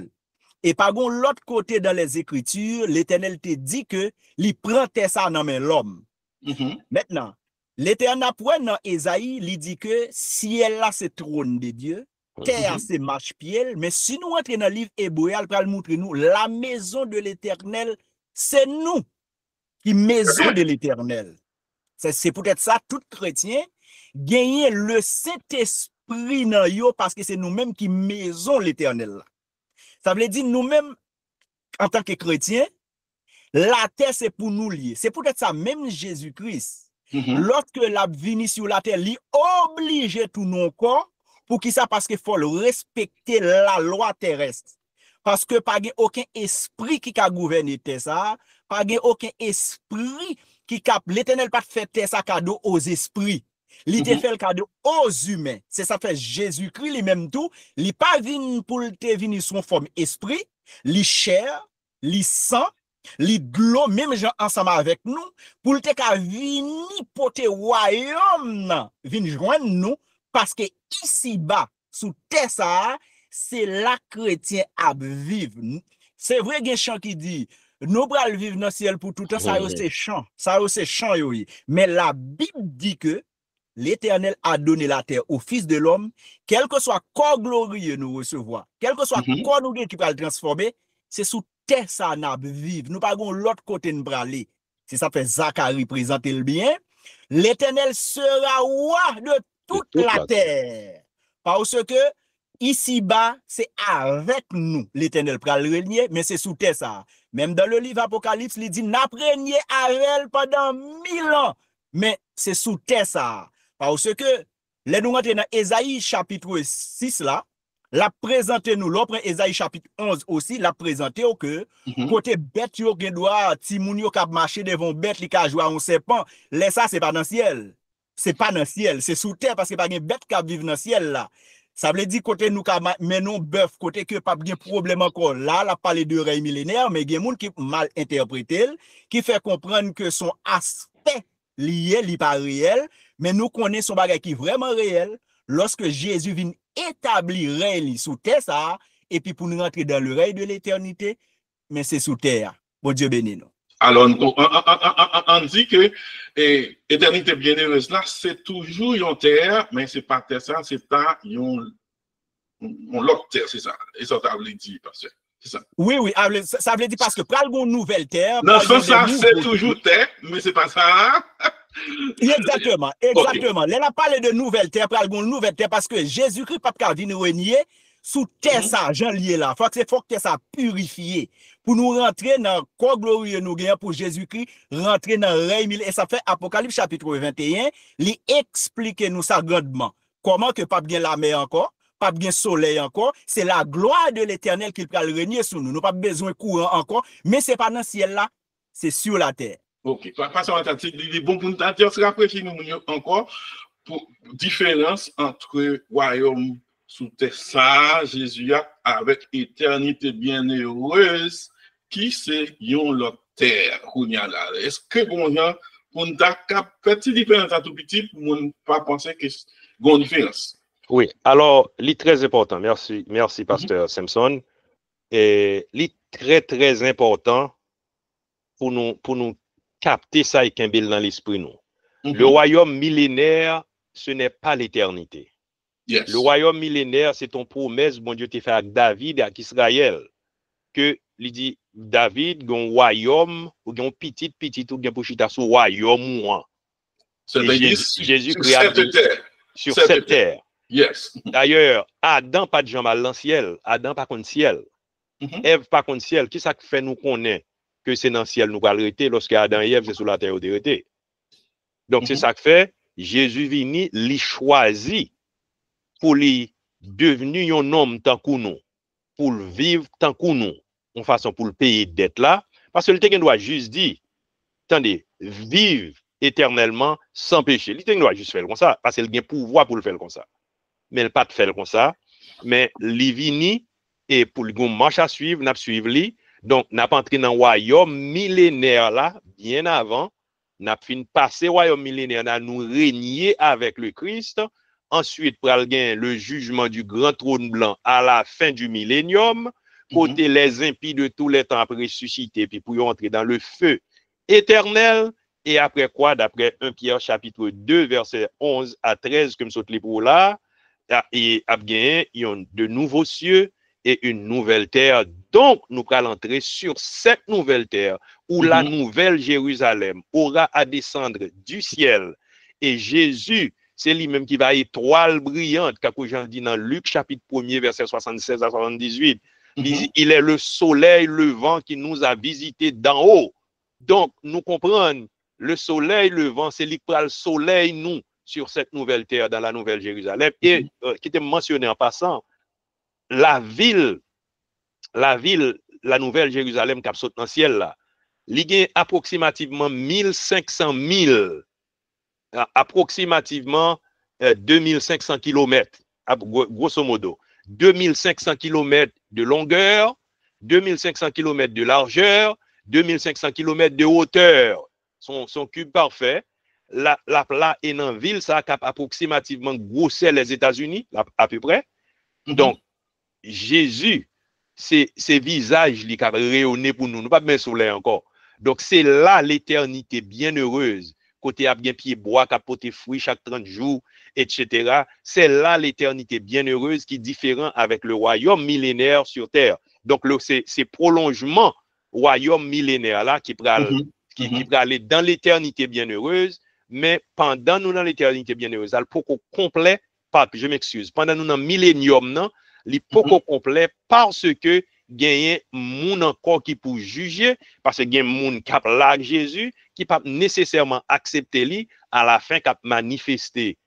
Et par contre, l'autre côté dans les Écritures, l'Éternel te dit que il prend ça dans main l'homme. Maintenant, l'Éternel prend dans Ésaïe, il dit que ciel là c'est trône de Dieu, terre c'est marche-pied, mais si nous entrons dans le livre hébreu, il va montrer nous la maison de l'Éternel, c'est nous qui maison de l'Éternel. C'est peut-être ça tout chrétien gagner le Saint-Esprit dans yo parce que c'est nous-mêmes qui maison l'Éternel. Ça veut dire nous-mêmes, en tant que chrétiens, la terre, c'est pour nous lier. C'est peut-être ça, même Jésus-Christ. Lorsque la vini sur la terre, il oblige tout nos corps pour qui ça? Parce qu'il faut respecter la loi terrestre. Parce que pas aucun esprit qui a gouverné ça, pas aucun esprit qui a l'Éternel pas fait ça cadeau aux esprits. Il te fait le cadeau aux humains. C'est ça fait Jésus-Christ lui-même tout. Il pas venu pour te venir son forme esprit, li chair, li sang, li glow, même gens ensemble avec nous, pour te ka venir porter royaume, venir joindre nous, parce que ici-bas, sous terre ça, c'est la chrétien à vivre. C'est vrai qu'il y a un chant qui dit, nous pral vivre dans le ciel pour tout le temps, ça c'est chant, oui. Mais la Bible dit que l'Éternel a donné la terre au Fils de l'homme, quel que soit corps glorieux nous recevoir, quel que soit corps nous qui va le transformer, c'est sous terre ça n'a vivre. Nous pas l'autre côté nous aller. C'est ça fait Zacharie présenter le bien. L'Éternel sera roi de toute la terre. Parce que ici-bas, c'est avec nous l'Éternel pral régner, mais c'est sous terre ça. Même dans le livre Apocalypse, il dit n'a régné avec elle pendant 1000 ans, mais c'est sous terre ça. Parce que les nous rentrons dans Ésaïe chapitre 6 là, la présenté nous, l'autre Ésaïe chapitre 11 aussi, la présenté au que côté bête yo gen doit timoun yo k'ap marcher devant bête li ka jouer on serpent, les ça c'est pas dans le ciel. C'est pas dans le ciel, c'est sous terre parce que pas gen bête qui vivre dans le ciel là. Ça veut dire côté nous ka menon bœuf côté que pas gen problème encore là, la parler de règne millénaire mais gen moun qui mal interprété, qui fait comprendre que son aspect lié li pas réel, mais nous connaissons son bagage qui est vraiment réel lorsque Jésus vient établir règne sous terre ça et puis pour nous rentrer dans le règne de l'éternité, mais c'est sous terre. Bon Dieu béni nous. Alors, on dit que l'éternité bienheureuse là, c'est toujours une terre, mais c'est pas terre ça, c'est pas une l'autre terre, c'est ça. Et ça, ça veut dire, parce que c'est ça. Oui, ça veut dire parce que pral une nouvelle terre. Non, ça, c'est toujours terre, mais c'est pas ça. Exactement. Okay. Là, on parle de nouvelle terre, pral une nouvelle terre, parce que Jésus-Christ pas qu'à venir régner sous terre ça, Jean lié là. Faut que ça purifié pour nous rentrer dans le corps glorieux nous gagnons pour Jésus-Christ, rentrer dans le règne. Et ça fait Apocalypse chapitre 21, il explique nous ça grandement. Comment que pas bien la mer encore, pas bien soleil encore, c'est la gloire de l'Éternel qui va régner sur nous. Nous pas besoin de courant encore, mais c'est pas dans le ciel là, c'est sur la terre. OK. Passons à il est bon pour nous dire, se rafraîchir nous encore pour différence entre royaume sous terre ça, Jésus avec éternité bienheureuse, qui c'est yon l'autre terre, est-ce que bon gens pour nous petite différence à tout petit pour ne pas penser que une différence? Oui, alors, c'est très important. Merci Pasteur Simpson. Et c'est très important pour nous capter ça et qu'embel dans l'esprit nous. Le royaume millénaire, ce n'est pas l'éternité. Yes. Le royaume millénaire, c'est ton promesse, bon Dieu t'a fait avec David et avec Israël. Que il dit David, un royaume, ou un petit, ou un pochita sur royaume moi. Jésus sur cette terre. Yes. D'ailleurs, Adam pas de jambe dans le ciel, Adam pas contre ciel. Ève pas contre ciel, qui ça fait nous connaît que c'est dans le ciel nous va arrêter lorsque Adam et Ève c'est sur la terre de arrêter. Donc c'est ça que fait Jésus vini li choisi pour lui devenir un homme tant que nous, pour vivre tant que nous, en façon pour le payer dette là, parce que le texte doit juste dire, attendez, vivre éternellement sans péché. Le texte doit juste faire comme ça, parce qu'il a pouvoir pour le faire comme ça. Mais il pas de faire comme ça, mais il vini et pour le marche à suivre, n'a suivre lui. Donc n'a pas entré dans le royaume millénaire là, bien avant, n'a fin passer royaume millénaire, n'a nous régner avec le Christ. Ensuite, pour le jugement du grand trône blanc à la fin du millénium, côté les impies de tous les temps après ressusciter, puis pour entrer dans le feu éternel. Et après quoi, d'après 1 Pierre chapitre 2, verset 11 à 13, comme saute les pour là, et il y a de nouveaux cieux et une nouvelle terre. Donc, nous allons entrer sur cette nouvelle terre où la nouvelle Jérusalem aura à descendre du ciel. Et Jésus, c'est lui-même qui va étoile brillante, comme Jean dit dans Luc chapitre 1er, verset 76 à 78. Il est le soleil levant qui nous a visités d'en haut. Donc, nous comprenons, le soleil levant, c'est lui qui prend le soleil, nous, sur cette nouvelle terre, dans la nouvelle Jérusalem. Et qui était mentionné en passant, la nouvelle Jérusalem qui saute dans le ciel, là, il y a approximativement 1500 000, approximativement 2500 km, grosso modo. 2500 km de longueur, 2500 km de largeur, 2500 km de hauteur. Son cube parfait. La plat est dans ville, ça a approximativement grossé les États-Unis, à peu près. Donc, Jésus, c'est visage qui a rayonné pour nous. Nous pas bien soleil encore. Donc, c'est là l'éternité bienheureuse. Côté à bien pied bois, qui a porté fruit chaque 30 jours, etc. C'est là l'éternité bienheureuse qui est différent avec le royaume millénaire sur terre. Donc, c'est prolongement royaume millénaire là qui peut aller dans l'éternité bienheureuse, mais pendant nous dans l'éternité bienheureuse, le pourquoi complet, je m'excuse, pendant nous dans millénium, non, le pourquoi complet parce que gagner moun encore qui pour juger, parce que gagne moun qui a Jésus, qui pas nécessairement accepter lui à la fin qui a manifesté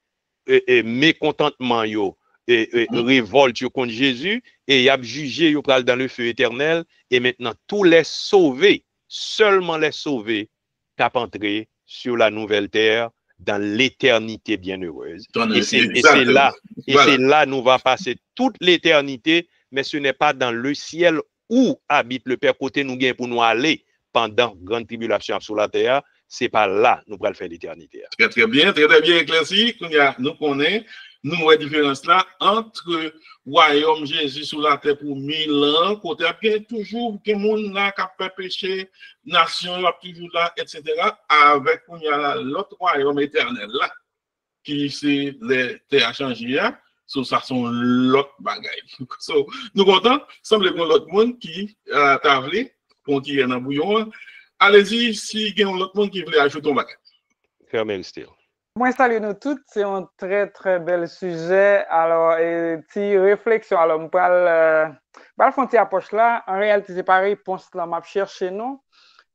mécontentement yo révolte contre Jésus et il a jugé yo pral dans le feu éternel et maintenant tous les sauvés, seulement les sauvés cap entrer sur la nouvelle terre dans l'éternité bienheureuse. Et c'est là nous va passer toute l'éternité, mais ce n'est pas dans le ciel où habite le Père côté nous gain pour nous aller pendant grande tribulation sur la terre, c'est pas là nous allons faire l'éternité. Très bien éclairci. Nous connaissons la différence là entre royaume Jésus sur la terre pour 1000 ans, côté bien toujours que monde là qui a péché, nation là toujours là, etc. Avec l'autre royaume éternel là qui c'est les terres changées. Ça sont l'autre bagaille. So, nous contents, semble que l'autre monde qui a tablé pour qui est dans bouillon. Allez-y, si il y a l'autre monde qui veut ajouter un bagage. Fermez le style. Moi, salut nous toutes. C'est un très, très bel sujet. Alors, petite réflexion. Alors, je vais faire une approche là. En réalité, c'est pas réponse là, je cherche non.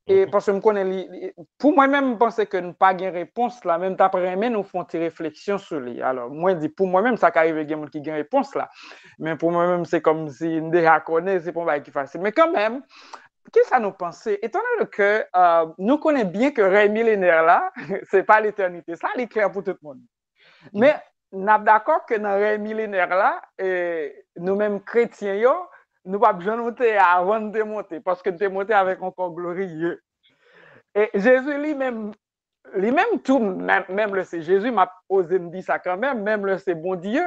Et parce que je connais, pour moi-même, je pense que nous n'avons pas de réponse là. Même après, nous faisons une réflexion sur lui. Alors, moi, pour moi-même, ça arrive qu'il y a des gens qui ont une réponse là. Mais pour moi-même, c'est comme si nous déjà connaissons, c'est pas mal qui facile. Mais quand même, qu'est-ce que ça nous pense? Étant donné que nous connaissons bien que le règne millénaire là, c'est pas l'éternité. Ça, c'est clair pour tout le monde. Mais nous sommes d'accord que dans le règne millénaire là, nous-mêmes chrétiens, nous ne pouvons pas monter avant de monter parce que nous monter avec un corps glorieux. Et Jésus lui-même tout, même le c'est Jésus m'a osé me dire ça quand même le c'est bon Dieu,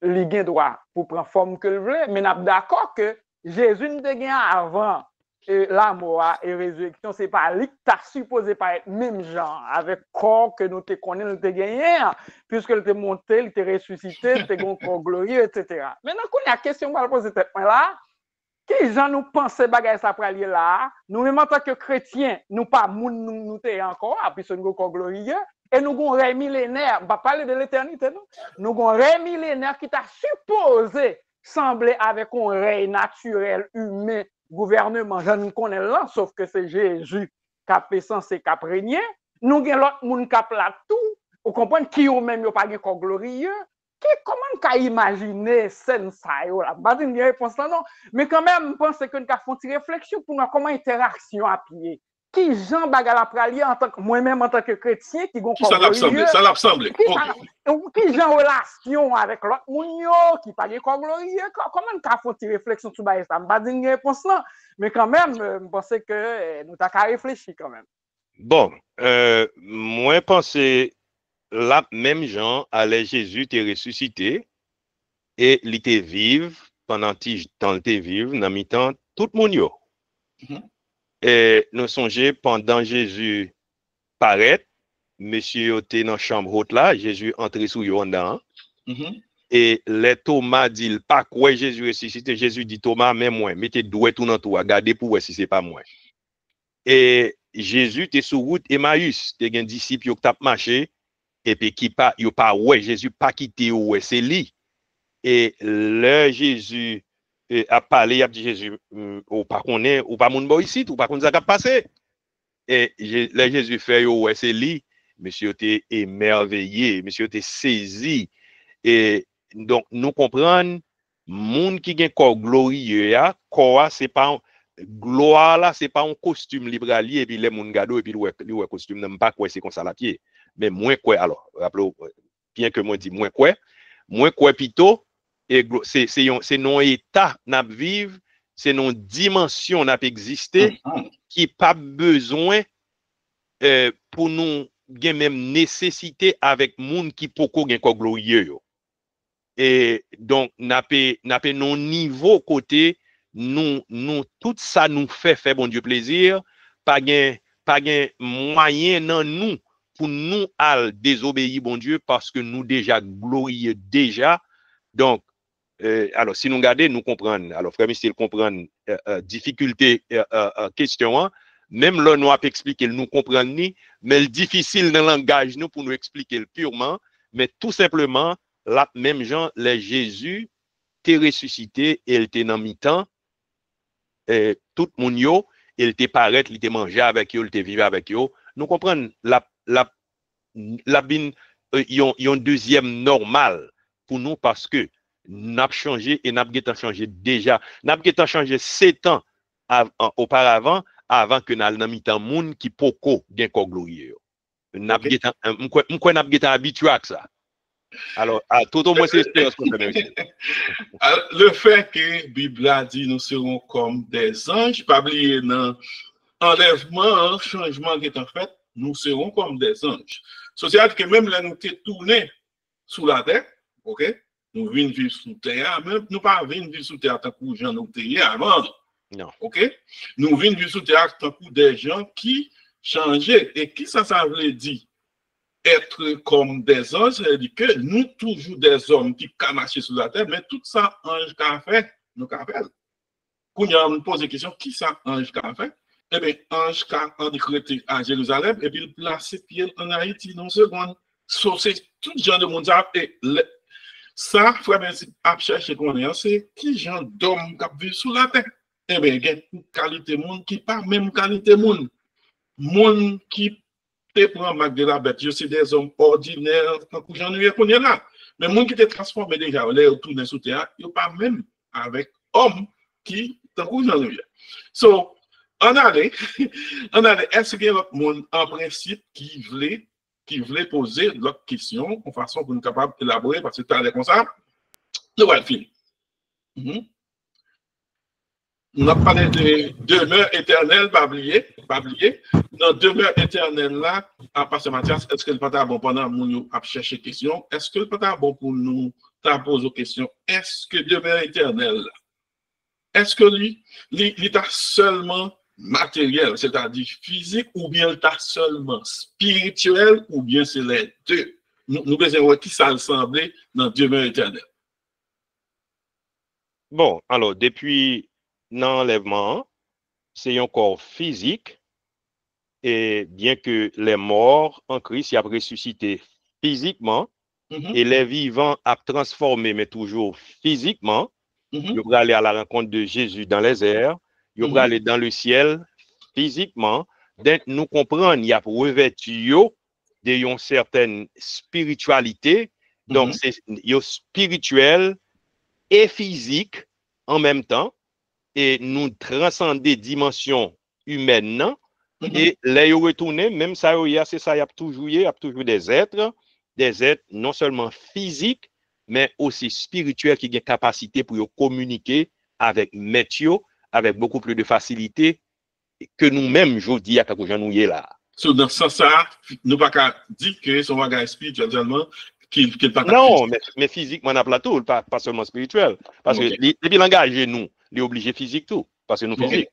il a droit pour prendre forme que le voulait, mais nous sommes d'accord que Jésus ne te gagne avant la mort et résurrection, c'est pas lui qui t'a supposé pas être même genre avec corps que nous te connaissons, nous te gagné, puisque il t'est monté, il t'est ressuscité, il t'est un corps glorieux, etc. Maintenant, quand il y a une question que je vais poser cette point là, qui gens nous pensent bagay ça pour aller là, nous même en tant que chrétiens, nous pas moun nous t'es encore, puisque nous corps glorieux, et nous avons un règne millénaire, on va parler de l'éternité, non? Nous avons un règne millénaire qui t'a supposé sembler avec un règne naturel, humain, gouvernement, je ne connais là, sauf que c'est Jésus qui a fait censé qui a régné. Nous avons l'autre monde qui a plat tout. Vous comprenez qui ou même pas de corps glorieux. Comment on peut imaginer scène ça là? Pas une réponse là non, mais quand même je pense que nous avons fait une réflexion pour voir comment interaction à pied. Qui Jean Bagal a pralié en tant que moi-même en tant que chrétien qui gon ça l'a semblé. Qui Jean relation avec l'autre moun qui pas de corps glorieux. Comment on a fait une réflexion sur ça? Pas une réponse là, mais quand même je pense que nous avons réfléchi quand même. Bon, moi je pense là même Jean allait Jésus t'est ressuscité et il était vivre pendant temps était vivre dans mi-temps tout le monde yo. Et nous songeons pendant Jésus paraît, monsieur était dans la chambre haute là, Jésus entré sous yo dedans. Et les Thomas dit pas quoi Jésus ressuscité, Jésus dit Thomas mais moi, mettez doué tout dans tout, regardez pour voir si c'est pas moi. Et Jésus était sur route Emmaüs, t'es un disciple qui t'a marché et puis qui pas yo pas ouais Jésus pas quitté ouais c'est lui. Et le Jésus a parlé, il a dit Jésus, ou pas qu'on est, ou pas mon boy ici, ou pas qu'on ça a passé. Et le Jésus fait, ouais, c'est lui. Monsieur était émerveillé, monsieur était saisi. Et donc, nous comprenons, monde qui a un corps glorieux, corps, c'est pas, gloire là, c'est pas un costume libralier, et puis les moun gado, et puis le costume, n'aime pas quoi, c'est comme ça la pied. Mais moins quoi, alors, rappelez, bien que moi dis moins quoi plutôt, et c'est non état n'a vivre, c'est non dimension n'a exister qui pas besoin pour nous gain même nécessité avec monde qui poko gain ko glorieux. Et donc, n'a non niveau côté, nous, tout ça nous fait bon Dieu plaisir, pas gain moyen dans nous pour nous à désobéir bon Dieu parce que nous déjà glorieux déjà. Donc, alors, si nous regardons, nous comprenons. Alors, frère, si nous comprenons difficulté, question, même là, nous avons expliqué, nous comprenons, mais le difficile dans le langage, nous, pour nous expliquer purement, mais tout simplement, là, même gens, les Jésus, t'es ressuscité, et il était dans mi-temps, tout le monde, il était paraître, il était mangé avec eux, il était vivre avec eux. Nous comprenons, il y a un deuxième normal pour nous parce que n'a changé et n'a changé déjà. N'a changé 7 ans auparavant, avant que nous n'ayons mis un monde qui poko bien glorieux. N'a pas habitué à ça. Alors, tout au moins, c'est l'espérance qu'on fait. Le fait que la Bible a dit nous serons comme des anges, pas oublier dans enlèvement, changement qui est en fait, nous serons comme des anges. C'est-à-dire que même là, nous sommes tournés sous la terre, ok? Nous venons vivre sous terre, même nous pas venons vivre sous terre tant que gens nous étaient avant. Non. Ok? Nous venons vivre sous terre tant que des gens qui changeaient. Et qui ça veut dire? Être comme des anges, c'est-à-dire que nous, toujours des hommes qui marchent sous la terre, mais tout ça, ange qu'a fait, nous qu'a fait. Quand on pose la question, qui ça, ange qu'a fait? Eh bien, ange qu'a décrété à Jérusalem, et puis il place pied en Haïti, non seconde. C'est tout genre de monde. Et ça, frère, à chercher qu'on est, c'est qui genre d'hommes qui vivent sous la terre? Eh bien, il y a une qualité monde qui pas même qualité monde. Monde qui te prend Mac de la bête, je suis des hommes ordinaires, quand j'en ai qu'on est là. Mais monde qui te transformé déjà, les retourner sous terre, il n'y a pas même avec homme qui, tant que j'en ai. So, on allait, est-ce qu'il y a d'autres monde en principe qui voulait poser l'autre question en façon pour nous capables d'élaborer, parce que tu as comme ça, nous allons finir. On a parlé de demeure éternelle, pas oublier. Dans demeure éternelle là, à Pasteur Mathias, est-ce que le pas bon pendant nous a cherché question? Est-ce que le pas bon pour nous poser question? Est-ce que demeure éternelle, est-ce que lui est seulement matériel, c'est-à-dire physique, ou bien il est seulement spirituel, ou bien c'est les deux? Nous besoin voir qui ça semblait dans demeure éternelle. Bon, alors, depuis l'enlèvement, c'est un corps physique, et bien que les morts en Christ y a ressuscité physiquement, et les vivants a transformé, mais toujours physiquement, ils vont aller à la rencontre de Jésus dans les airs, ils vont aller dans le ciel physiquement. Donc, nous comprenons, il y a revêtu d'une certaine spiritualité, donc c'est spirituel et physique en même temps, et nous transcender dimensions humaines, et les retourner, même ça, c'est ça, il y a toujours des êtres non seulement physiques, mais aussi spirituels qui ont capacité pour communiquer avec Mathieu, avec beaucoup plus de facilité que nous-mêmes, je dis à quand nous y là. Dans ce sens, nous ne pouvons pas dire que son bagage spirituel seulement qu'il pas. Non, mais physiquement, on a plateau, pas seulement spirituel. Parce que depuis l'engagé, nous, il est obligé physique tout, parce que nous physique.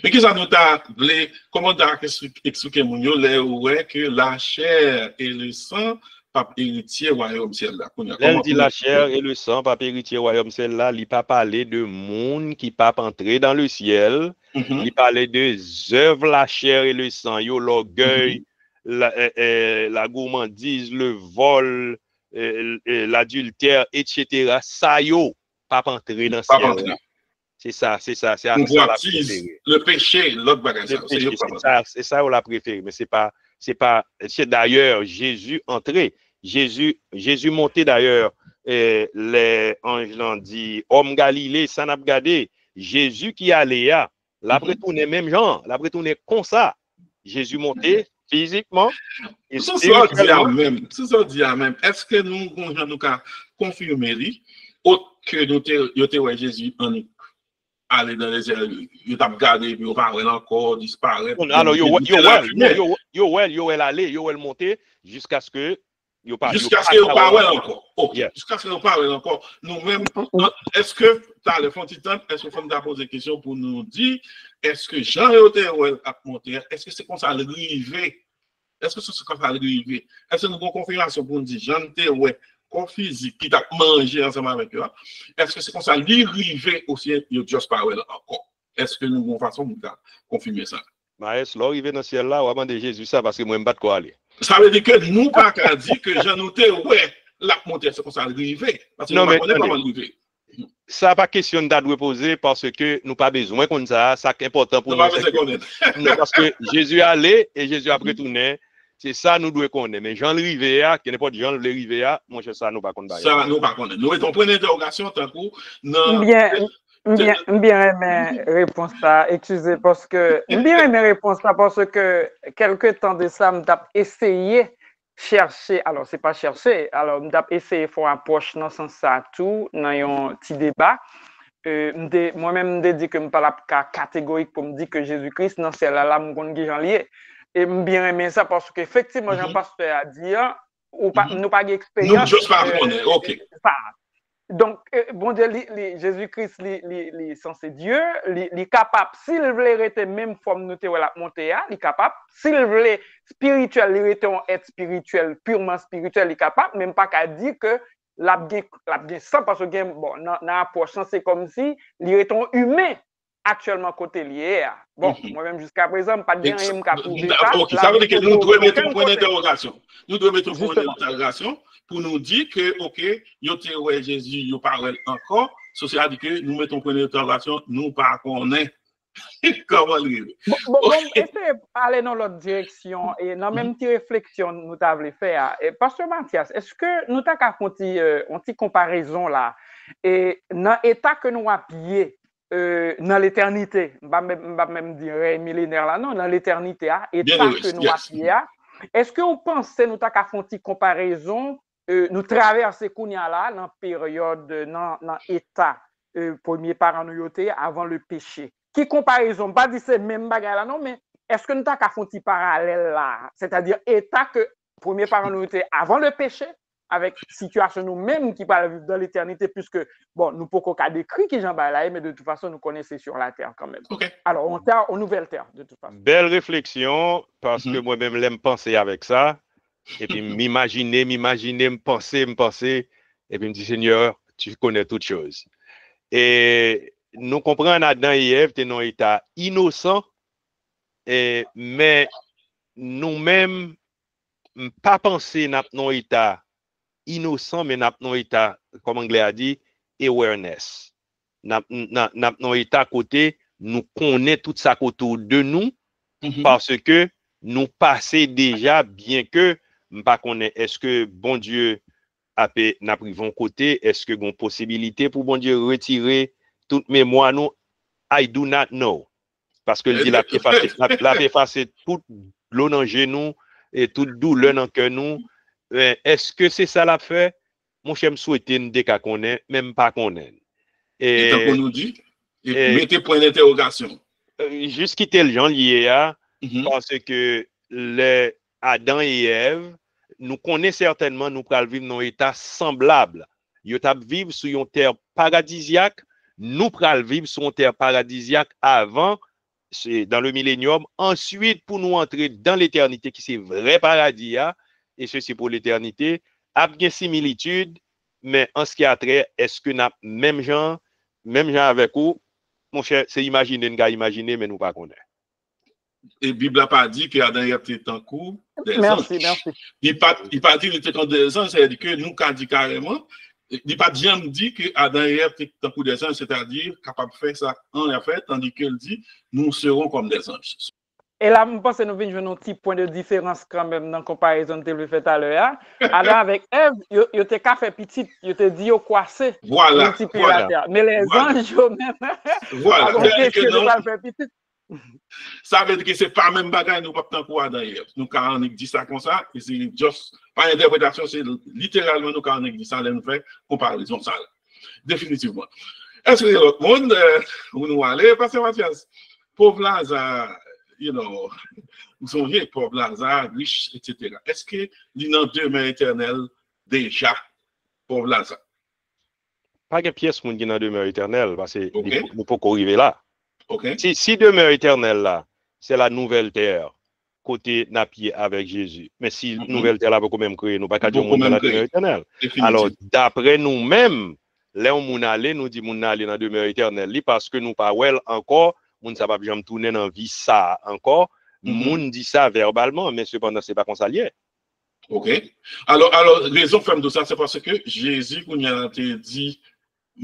Mais qu'est-ce que ça nous a appelé, comment on a expliqué que la chair et le sang, pas héritier royaume ciel là. Elle dit la chair et le sang, pas héritier royaume ciel là, il pas parler de monde qui pas entrer dans le ciel, il parlait de œuvres la chair et le sang, l'orgueil, la gourmandise, le vol, l'adultère, etc. Ça pas entrer dans le ciel. C'est ça. C'est le péché, l'autre bagage. C'est ça on l'a préféré, mais c'est d'ailleurs Jésus entré. Jésus monté d'ailleurs, les anges l'ont dit, homme Galilée, ça n'a pas gardé. Jésus qui allait là, l'après tourné même genre, l'après tourné comme ça. Jésus monté physiquement. C'est ça dit à même. Est-ce que nous confirmer que nous avons Jésus en nous? Aller dans les airs, il t'a regardé, puis on va encore disparaître. Alors, yo elle aller, yo elle monter jusqu'à ce que Jusqu'à ce qu'on parle encore. OK. Yeah. Jusqu'à ce qu'on parle encore. Nous-mêmes, est-ce que tu as le fond titan, est-ce que tu as posé des questions pour nous dire, est-ce que Jean Théouel a monté, est-ce que c'est comme ça arrivé? Est-ce que c'est comme ça arrivé? Est-ce que nous avons une confirmation pour nous dire, Jean Théouel, corps physique, qui t'a mangé ensemble avec eux, est-ce que c'est comme ça arrivé aussi, Just Powell encore? Est-ce que nous avons une façon de confirmer ça? Maël, l'arrivée dans le ciel là, on va demander Jésus ça parce que moi, je ne sais pas quoi aller. Ça veut dire que nous, pas qu'à dire que Jean Théouel, la montée, c'est comme ça arrivé. Parce que non, nous mais ne connaissons pas arrivé. Ça n'a pas question d'être reposé parce que nous pas besoin qu'on ça c'est important pour nous. Non, parce que Jésus allait et Jésus a retourné. C'est ça nous devons connaître. Mais Jean Rivea, qui n'est pas Jean Rivea, mon cher, ça nous pas connaître. Ça nous pas connaître. Nous avons point d'interrogation tant que bien aimé réponse ça. Excusez parce que bien aimé réponse ça parce que quelque temps de ça m't'a essayé chercher, alors c'est pas chercher, alors m't'a essayé faire approche dans sens ça tout dans un petit débat. Moi-même m'dé dit que me pas catégorique pour me dire que Jésus-Christ non c'est là me connait Jean lié et bien aimé ça parce que effectivement Jean pasteur a dit ou pas nous pas d'expérience. Nous juste pas connaître. OK. Donc, bon Dieu, Jésus-Christ, est censé Dieu, il est capable, s'il voulait rester même forme nous la montée, il est capable, s'il voulait spirituel, il était être spirituel, purement spirituel, il est capable, même pas qu'à dire que l'a bien ça, parce que bon, dans l'approche, c'est comme si il était humain actuellement côté lié. Bon, moi-même jusqu'à présent, pas de bien rien qu'à prouver ça. OK, ça veut dire que nous devons mettre un point d'interrogation. Nous devons mettre un point d'interrogation pour nous dire que, OK, Jésus, il parle encore. Ceci a dit que nous mettons un point d'interrogation, nous pas connaît comment le Bon, essayez d'aller dans l'autre direction et dans la même petite réflexion nous t'avons fait. Pasteur Mathias, est-ce que nous t'avons fait une petite comparaison là et dans l'état que nous avons pied dans l'éternité, je ne vais même dire millénaire là, non, dans l'éternité, état que nous avons pied, est-ce que vous pensez que nous t'avons fait une petite comparaison nous traverser Kounia là dans la période, dans l'état premier parent nous yoté avant le péché? Qui comparaison? Pas dire c'est même bagarre là, non, mais est-ce que nous avons fait un petit parallèle là? C'est-à-dire état que premier parent nous yoté avant le péché, avec situation nous-mêmes qui parlent dans l'éternité, puisque, bon, nous ne pouvons pas décrire qui j'en là, mais de toute façon, nous connaissons sur la terre quand même. Okay. Alors, on terre, en nouvelle terre, de toute façon. Belle réflexion, parce que moi-même, j'aime penser avec ça. Et puis m'imaginer, me penser, et puis me dire, Seigneur, tu connais toutes choses. Et nous comprenons Adam et Ève, t'es dans un état innocent, mais nous-mêmes, pas penser dans un état innocent, mais dans un état, comme l'anglais a dit, awareness. Dans un état côté, nous connaissons tout ça autour de nous, parce que nous passons déjà, bien que pas connaît est-ce que bon Dieu n'a pris von côté, est-ce que une possibilité pour bon Dieu retirer toute mémoire nous, I do not know, parce que il dit la effacer toute l'eau dans genou et toute douleur dans cœur nous. Est-ce que c'est ça la fait? Mon cher me souhaiter nous qu'à connaît, même pas connaît. Et tant qu'on nous dit, mettez point d'interrogation. Juste quitter le gens lié à parce que les Adam et Ève, nous connaissons certainement, nous pourrons vivre dans un état semblable. Nous pourrons vivre sur une terre paradisiaque, nous pourrons vivre sur une terre paradisiaque avant, c'est dans le millénium. Ensuite, pour nous entrer dans l'éternité, qui c'est vrai paradis, et ceci pour l'éternité, a bien similitude, mais en ce qui a trait, est-ce que nous même gens avec vous, mon cher, c'est imaginer, nous imaginer, mais nous pas connaître. Et la Bible n'a pas dit qu'Adam et Ève étaient en cours des anges. Merci. Il n'a pas dit qu'il était en cours des anges, c'est-à-dire que nous, quand dit carrément, il n'a pas jamais dit qu'Adam et Ève étaient en cours des anges, c'est-à-dire capable de faire ça en effet, tandis qu'il dit nous serons comme des anges. Et là, je pense que nous venons un petit point de différence quand même dans la comparaison que tu fait tout à l'heure. Adam avec Ève, ils étaient qu'à faire petit, ils étaient dit au croisé. Voilà. Mais les anges, même. Voilà. Ça veut dire que ce n'est pas même bagaille, nous ne pouvons pas Adam et Ève. Nous, quand on dit ça comme ça, et c'est juste, par interprétation, c'est littéralement nous, quand on dit ça, on fait comparaison ça. Définitivement. Est-ce que l'autre monde, où nous allons, Pasteur Mathias, pauvre Lazare, vous songez, pauvre Lazare, riche, etc. Est-ce que il y a demeure éternelle déjà, pauvre Lazare? Pas de pièce qui est dans demeure éternelle, parce que OK. nous pouvons arriver là. OK. Si demeure éternelle là, c'est la nouvelle terre, côté napier avec Jésus. Mais si nouvelle terre là, peut quand même créer, nous pas qu'à dire monde dans la demeure éternelle. Alors, d'après nous-mêmes, là où nous allons, nous disons nous allons dans la demeure éternelle, parce que nous pas well encore, nous ne savons pas jamais tourner dans la vie ça encore. Nous dit ça verbalement, mais cependant, c'est pas qu'on s'allie. OK. Alors, raison ferme de ça, c'est parce que Jésus, quand il a dit,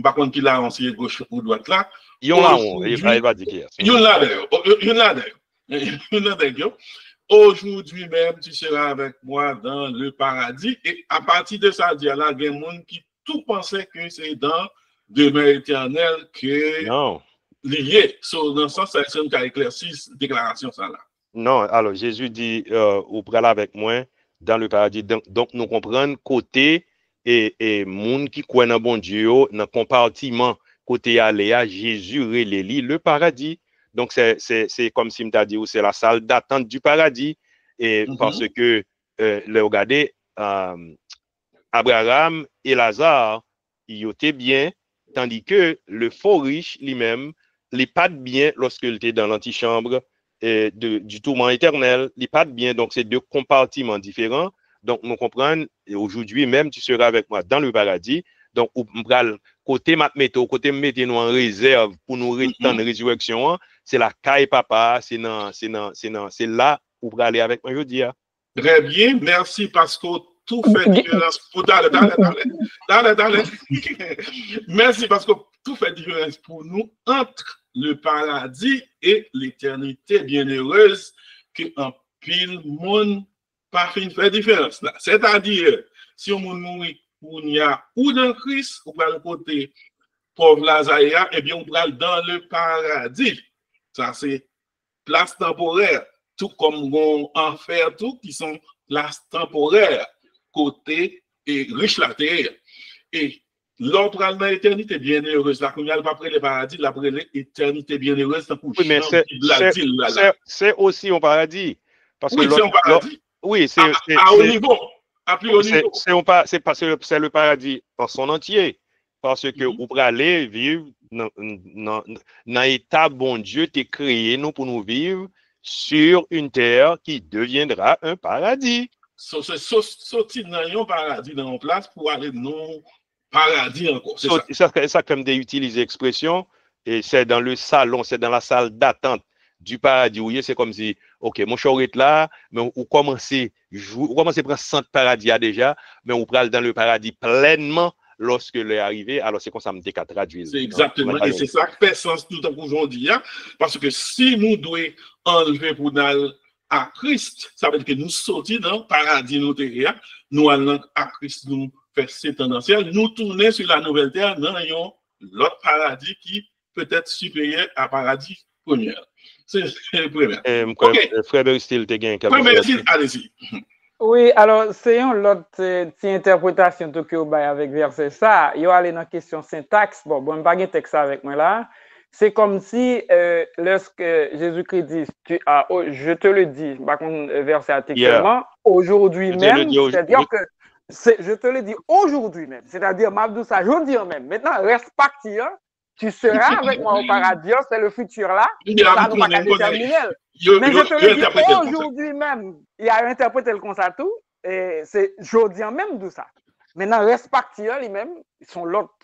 par contre, qu'il a enseigné gauche ou droite là. Il y va dire il y en a d'ailleurs. Aujourd'hui même, tu seras avec moi dans le paradis. Et à partir de ça, il y a là des gens qui tout pensaient que c'est dans demeure éternelle que lié. Dans ce sens, c'est une éclairci déclaration ça là. Non, alors Jésus dit, au prélat avec moi dans le paradis. Donc, nous comprenons côté et monde qui croit dans bon Dieu, dans compartiment côté aléa, Jésus relélie le paradis. Donc, c'est comme si je dit, c'est la salle d'attente du paradis. Et parce que, regardez, Abraham et Lazare, ils étaient bien, tandis que le faux riche lui-même, il n'est pas de bien lorsqu'il était dans l'antichambre du tourment éternel, il n'est pas de bien. Donc, c'est deux compartiments différents. Donc, nous comprenons, aujourd'hui même, tu seras avec moi dans le paradis. Donc, côté côté mettre nous en réserve pour nous retenir la résurrection, c'est la caille papa, c'est là où vous aller avec moi, je dis. Très bien, merci parce que tout fait différence pour merci parce que tout fait différence pour nous entre le paradis et l'éternité bienheureuse que en pile monde pas fin faire différence là. C'est-à-dire, si on mourit ou dans Christ, ou par le côté pauvre Lazare, eh bien, on va dans le paradis. Ça, c'est place temporaire. Tout comme on enfer, tout qui sont place temporaire, côté et riche la terre. Et l'autre dans l'éternité bienheureuse, là, qu'on y a après le paradis, après l'éternité bienheureuse, oui, mais c'est aussi au paradis. Parce oui, que c'est au paradis. Oui, c'est à haut niveau. À plus haut niveau. C'est le paradis en son entier. Parce que vous pouvez aller vivre dans l'état bon Dieu t'a créé nous pour nous vivre sur une terre qui deviendra un paradis. C'est sortir dans un paradis dans une place pour aller dans paradis encore. C'est ça comme d'utiliser l'expression, et c'est dans le salon, c'est dans la salle d'attente du paradis. Oui, c'est comme si, ok, mon chorite là, mais vous commencez à prendre 100 paradis déjà, mais vous prenez dans le paradis pleinement lorsque l'est arrivé. Alors c'est comme ça que je me traduire. C'est exactement, et c'est ça qui fait sens tout aujourd'hui, hein? Parce que si nous devons enlever pour nous à Christ, ça veut dire que nous sortons dans le paradis, nous allons à Christ, nous faire ces tendanciels, nous tourner sur la nouvelle terre dans l'autre paradis qui peut être supérieur à paradis premier. C'est le premier. Frère Beristil, tu as gagné quelque chose. Allez-y. Oui, alors, c'est une autre interprétation que vous avez avec verset ça. Il y a allé dans la question syntaxe. Bon, je n'ai pas de texte avec moi là. C'est comme si, lorsque Jésus-Christ dit, je te le dis, par contre, verset articulement, aujourd'hui même, c'est-à-dire que, je te le dis aujourd'hui même, c'est-à-dire, Mabdou, ça, je dis même. Maintenant, reste parti, hein. Tu seras avec moi au paradis, c'est le futur là. Ça nous pas déterminer. Mais je te le dis aujourd'hui même, il a interprété le comme ça tout, et c'est aujourd'hui même de ça. Maintenant, reste parti lui-même, son l'autre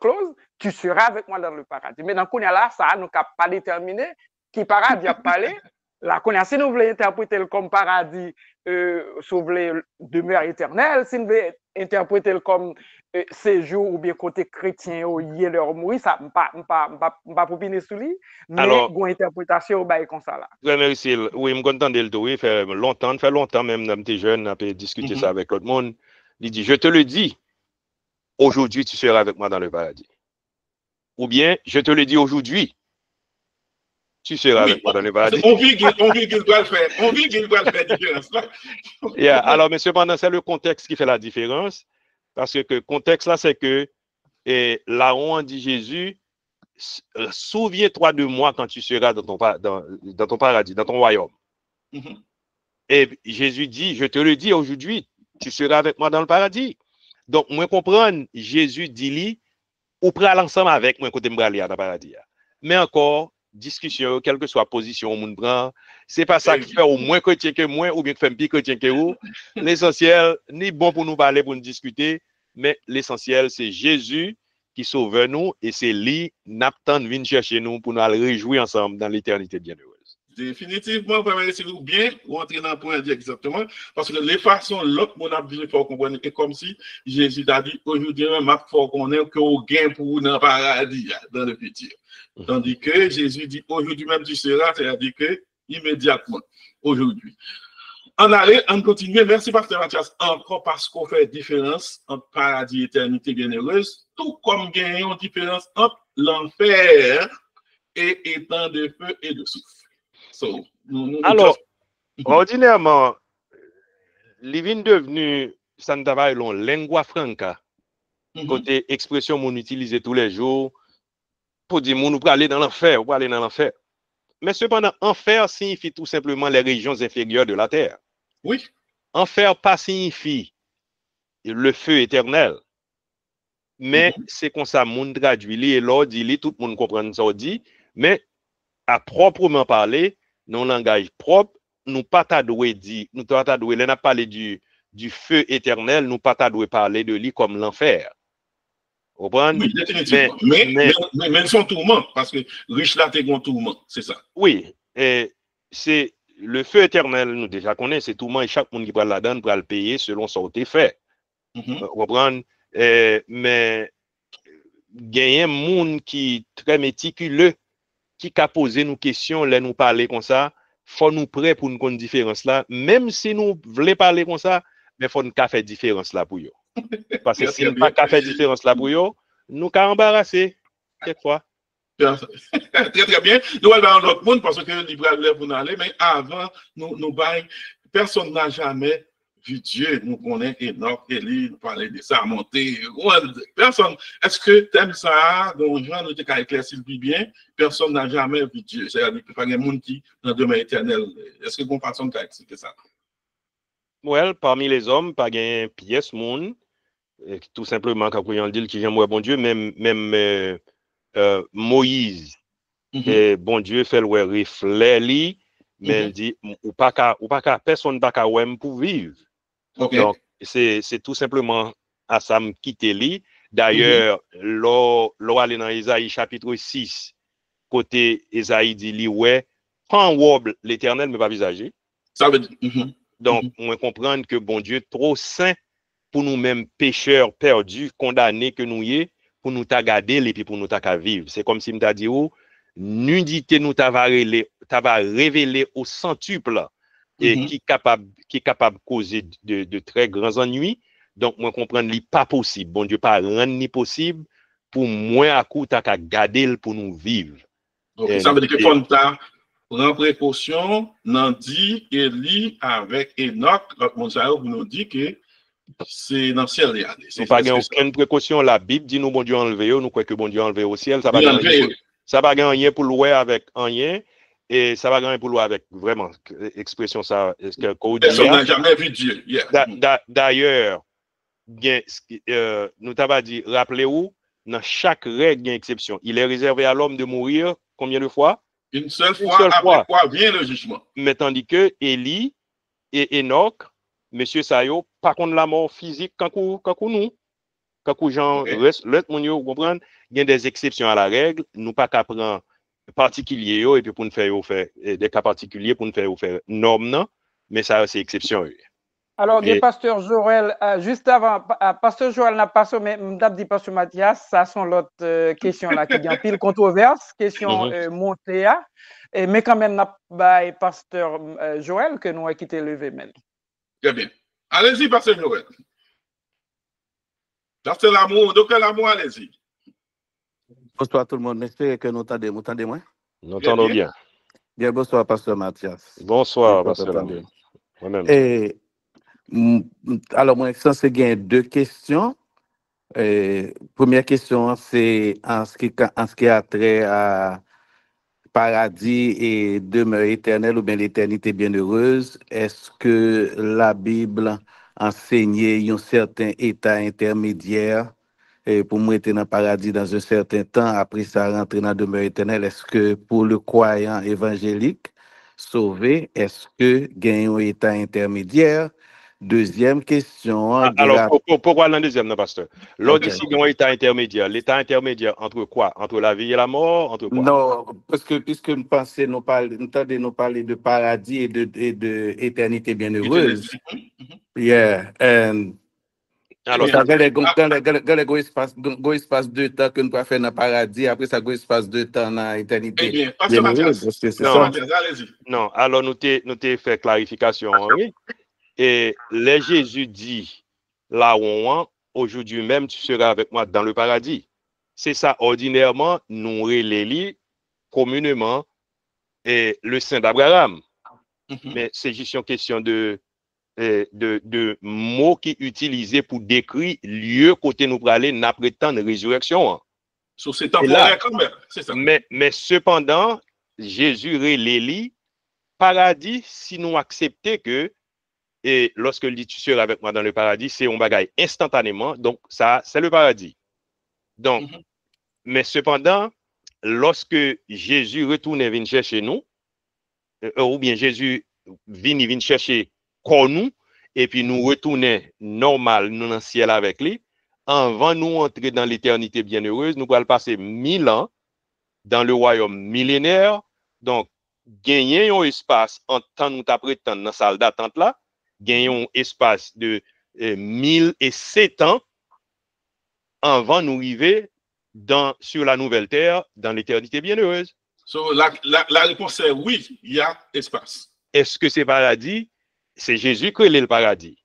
clause, tu seras avec moi dans le paradis. Mais dans le là, ça nous n'a pas déterminé qui paradis a parlé. Là, si nous voulons interpréter le comme paradis, si vous voulez demeure éternelle, si nous voulons interpréter le comme séjour ou bien côté chrétien ou y est leur mourir, ça pas pour piner sous lui, mais une interprétation comme ça là. Merci. Oui, je suis content de le dire. Fait longtemps même, dans tes jeunes, on peut discuter ça avec l'autre monde. Il dit, je te le dis, aujourd'hui tu seras avec moi dans le paradis. Ou bien, je te le dis aujourd'hui, tu seras avec moi dans le paradis. On vit qu'il doit le faire. On vit qu'il doit le faire différence. Alors, mais cependant, c'est le contexte qui fait la différence. Parce que le contexte là, c'est que là où on dit Jésus, souviens-toi de moi quand tu seras dans ton paradis, dans ton royaume. Et Jésus dit, je te le dis aujourd'hui, tu seras avec moi dans le paradis. Donc, moi comprendre, Jésus dit, ou pral ensemble avec moi côté m'brali dans le paradis. Mais encore, discussion, quelle que soit la position, on prend, c'est pas ça qui fait au moins chrétien que moi, ou bien que fait plus chrétien que vous. L'essentiel, ni bon pour nous parler, pour nous discuter, mais l'essentiel, c'est Jésus qui sauve nous, et c'est lui, n'attend venir chercher nous pour nous réjouir ensemble dans l'éternité bienheureuse. Définitivement, si vous bien rentrer dans le point exactement, parce que les façons, l'autre, mon a besoin de comprendre, c'est comme si Jésus a dit, aujourd'hui, il faut qu'on ait qu'au gain pour vous dans le paradis, dans le futur. Tandis que Jésus dit, aujourd'hui même tu seras, c'est-à-dire que immédiatement, aujourd'hui. En aller, en continuer, merci Pasteur Mathias, encore parce qu'on fait différence entre paradis et éternité bienheureuse, tout comme il y a une différence entre l'enfer et étang de feu et de souffle. So, alors, ordinairement, les vignes devenues, ça ne travaille long, lingua franca, côté expression qu'on utilise tous les jours, pour dire, nous pour aller dans l'enfer, pour aller dans l'enfer. Mais cependant, enfer signifie tout simplement les régions inférieures de la terre. Oui. Enfer pas signifie le feu éternel. Mais c'est comme ça, moun traduit, et l'on dit, tout le monde comprend ça dit, mais à proprement parler, dans le langage propre, nous pas t'adoué dit, nous pas t'adoué, là, on a parlé du feu éternel, nous pas t'adoué parler de lui comme l'enfer. Oui, définitivement. Mais son tourment, parce que riche là, t'es un tourment, c'est ça. Oui, et c'est le feu éternel, nous déjà connaissons, c'est tourment et chaque monde qui prend la donne pour le payer selon son fait. Mais il y a un monde qui est très méticuleux, qui a posé nos questions, là nous parler comme ça, faut nous prêts pour une différence là, même si nous voulons parler comme ça, mais faut nous faire différence là pour eux. Parce que si nous pas faire différence là pour eux, nous sommes embarrassés quelquefois. Très très bien. Nous allons dans notre monde parce que le libre pour nous aller, mais avant, nous personne n'a jamais vu Dieu. Nous connaissons Enoch, Élie, nous parler de ça, monter. Personne. Est-ce que tu aimes ça? Donc, Jean nous dit qu'à éclaircir bien, personne n'a jamais vu Dieu. C'est-à-dire qu'il y a des gens qui dans le domaine éternel. Est-ce que vous pensez qu'à expliquer ça? Well, parmi les hommes, pas gain pièce monde, tout simplement quand on dit qui vient moi bon Dieu, même Moïse, et bon Dieu fait le reflet lui, mais il dit ou pas personne pas pour vivre. Donc c'est tout simplement à ça me quitter lui. D'ailleurs, l'on aller dans Isaïe chapitre 6, côté Isaïe dit lui ouais, prend wobble l'Éternel mais pas visager. Ça veut dire donc on comprend que bon Dieu trop saint pour nous-mêmes pécheurs perdus, condamnés que nous y est, pour nous garder et puis pour nous vivre. C'est comme si m'ta dit nudité nous va révéler au centuple et qui est capable de causer de très grands ennuis. Donc moi comprendre li pas possible. Bon Dieu pas rendre ni possible pour moi à coup ta garder pour nous vivre. Ça veut dire que quand ta prend précaution, n'en dit Élie avec Enoch, l'autre nous dit que c'est dans le ciel regardez. C'est pas aucune précaution. La Bible dit nous bon Dieu enlevé, nous croyons que bon Dieu enlevé au ciel. Ça va gagner pour louer avec rien et ça va gagner pour louer avec vraiment expression ça. Personne n'a jamais vu Dieu. D'ailleurs, nous t'avons dit, rappelez-vous, dans chaque règle, il y a une exception. Il est réservé à l'homme de mourir combien de fois? Une seule fois, après quoi vient le jugement. Mais tandis que Élie et Enoch, Monsieur Sayo, par contre la mort physique, quand nous, quand gens reste, vous comprenez, il y a des exceptions à la règle, nous pas qu'à prendre particulier et puis pour nous faire des cas particuliers pour nous faire norme non, mais ça c'est exception. Alors, le pasteur Joël, juste avant, pasteur Joël n'a pas mais m'dap dit pasteur Mathias, ça sont l'autre question là qui est en pile controverse, question Montéa, mais quand même n'a pasteur Joël que nous a quitté levé maintenant. Très bien. Allez-y, pasteur Joël. Pasteur L'amour, docteur L'amour, allez-y. Bonsoir tout le monde, j'espère que nous entendez moi. Nous entendons bien. Bien, bonsoir pasteur Mathias. Bonsoir pasteur L'amour. Moi-même. Et alors, moi, ça, c'est deux questions. Première question, c'est en ce qui a trait à paradis et demeure éternelle ou bien l'éternité bienheureuse, est-ce que la Bible enseignait un certain état intermédiaire pour moi être dans le paradis dans un certain temps, après ça rentrer dans la demeure éternelle? Est-ce que pour le croyant évangélique sauvé, est-ce que gagne un état intermédiaire? Deuxième question. Alors, pourquoi la deuxième, non, pasteur? L'autre Okay. ici, il y a un état intermédiaire. L'état intermédiaire entre quoi? Entre la vie et la mort? Entre quoi? Non, parce que puisque nous pensons, nous parler de paradis et de éternité bienheureuse. Yeah. And alors, ça dans les espace de temps que nous pouvons faire dans le paradis, après ça, il espace de temps dans l'éternité. Eh bien, Pasteur Mathias. Allez-y. Non, alors nous t'ai fait clarification, oui. Et les Jésus dit, là où aujourd'hui même tu seras avec moi dans le paradis. C'est ça, ordinairement, nous relayons communément et le Saint d'Abraham. Mais c'est juste une question de mots qui utilisés pour décrire lieu côté nous aller n'a prétendre résurrection. Sur ces temporaires quand même, c'est ça. Mais cependant, Jésus relayait paradis si nous acceptons que et lorsque il dit tu seras avec moi dans le paradis, c'est un bagage instantanément. Donc, ça, c'est le paradis. Donc, mais cependant, lorsque Jésus retourne et vient chercher nous, ou bien Jésus vient chercher comme nous, et puis nous retourner normal, nous dans le ciel avec lui, avant nous entrer dans l'éternité bienheureuse, nous allons passer 1000 ans dans le royaume millénaire. Donc, gagner un espace en temps nous t'apprêtons dans la salle d'attente là, gagnons un espace de 1007 ans avant nous arriver sur la nouvelle terre, dans l'éternité bienheureuse. So, la réponse est oui, il y a espace. Est-ce que c'est paradis? C'est Jésus qui est le paradis.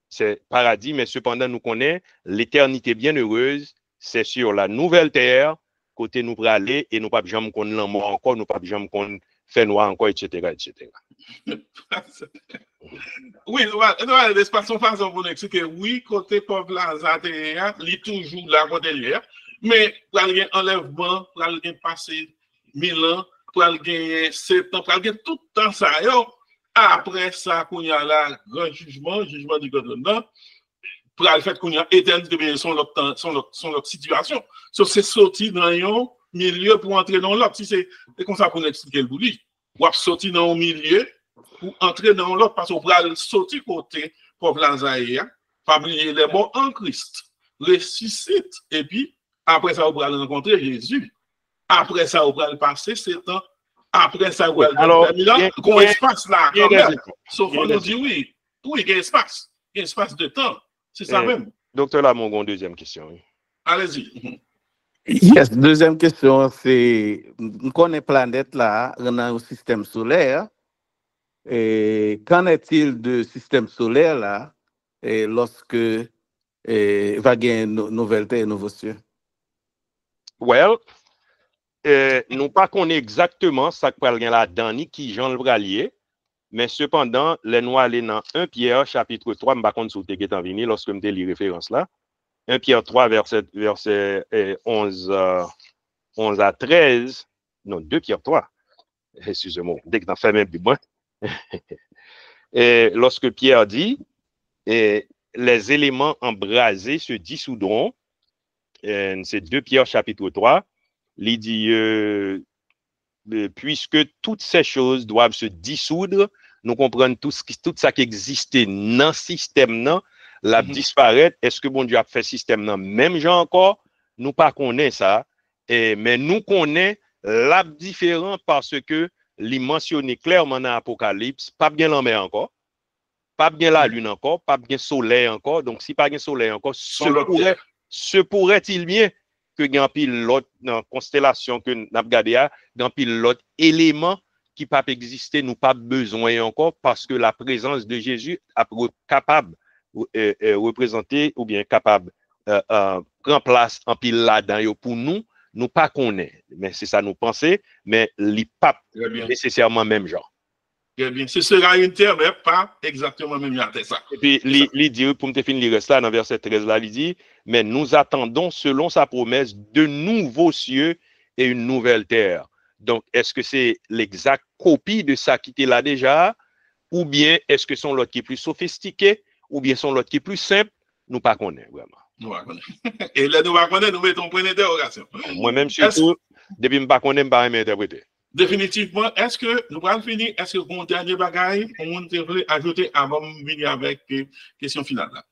C'est paradis, mais cependant nous connaissons l'éternité bienheureuse, c'est sur la nouvelle terre, côté nous pour aller, et nous pas jamais qu'on l'amour encore, nous pas jamais qu'on fait noir encore, etc., etc. Oui, l'espace son façon pour nous expliquer, oui, côté pauvre Lazare, il est toujours là, côté hier, mais pour aller enlèvement, pour aller passer 1000 ans, pour aller 7 ans, pour aller tout le temps ça, après ça, qu'on y a là, grand jugement du gouvernement, pour aller faire qu'on y a éternité, bien, son leur situation. So, c'est sorti dans un milieu pour entrer dans l'autre. Si c'est comme ça pour nous expliquer le boulot. Ou sortir dans un milieu pour entrer dans l'autre, parce qu'on peut sortir côté pauvre Lazare, fabriquer les morts en Christ, ressuscite, et puis après ça, on va rencontrer Jésus. Après ça, on va passer 7 ans. Après ça, on va aller dans l'espace là, quand même. Sauf qu'on nous dit oui, il y a espace. Il y a espace de temps. C'est ça même. Docteur Lamongon, deuxième question. Oui. Allez-y. Yes, deuxième question, c'est, on connaît planète là, on a un système solaire. Et qu'en est-il de système solaire là, et lorsque va gagner une nouvelle terre et nouveau cieux? Well, nous pas connaît exactement ça que parle là-dedans, ni qui Jean le Bralier, mais cependant, les nous aller dans 1 Pierre chapitre 3, je ne sais pas si vous avez venu lorsque je lis référence là. 1 Pierre 3, verset 11 à 13. Non, 2 Pierre 3. Excusez-moi, dès que tu as fait même plus moins. Et lorsque Pierre dit, les éléments embrasés se dissoudront, c'est 2 Pierre chapitre 3, il dit, puisque toutes ces choses doivent se dissoudre, nous comprenons tout ça qui existait dans le système, la disparaître. Est-ce que bon Dieu a fait système nan même genre encore? Nous pas connaît ça, mais nous connaît la différent parce que il mentionné clairement dans l'Apocalypse, pas bien la mer encore, pas bien la lune encore, pas bien soleil encore. Donc si pas bien soleil encore, se pourrait-il bien que y a pile l'autre constellation que n'a regardé a, dans pile l'autre élément qui pas exister, nous pas besoin encore parce que la présence de Jésus est capable représenter ou bien capable prendre place en pile là-dedans pour nous pas connaît, mais c'est ça nous penser, mais les pas nécessairement même genre. Très bien, ce sera une terre, mais pas exactement même genre, c'est ça. Et puis il dit pour me finir il reste là dans verset 13 là, il dit mais nous attendons selon sa promesse de nouveaux cieux et une nouvelle terre. Donc, est-ce que c'est l'exacte copie de ça qui était là déjà, ou bien est-ce que son l'autre qui est plus sophistiqué, ou bien son l'autre qui est plus simple? Nous pas connaît vraiment. Nous pas connaît. Et là, nous pas connaît, nous mettons point d'interrogation. Moi-même, surtout, depuis que je ne connais pas, je ne vais pas interpréter. Définitivement, est-ce que nous allons finir? Est-ce que vous avez des bagailles qu'on devrait ajouter avant de venir avec la question finale là?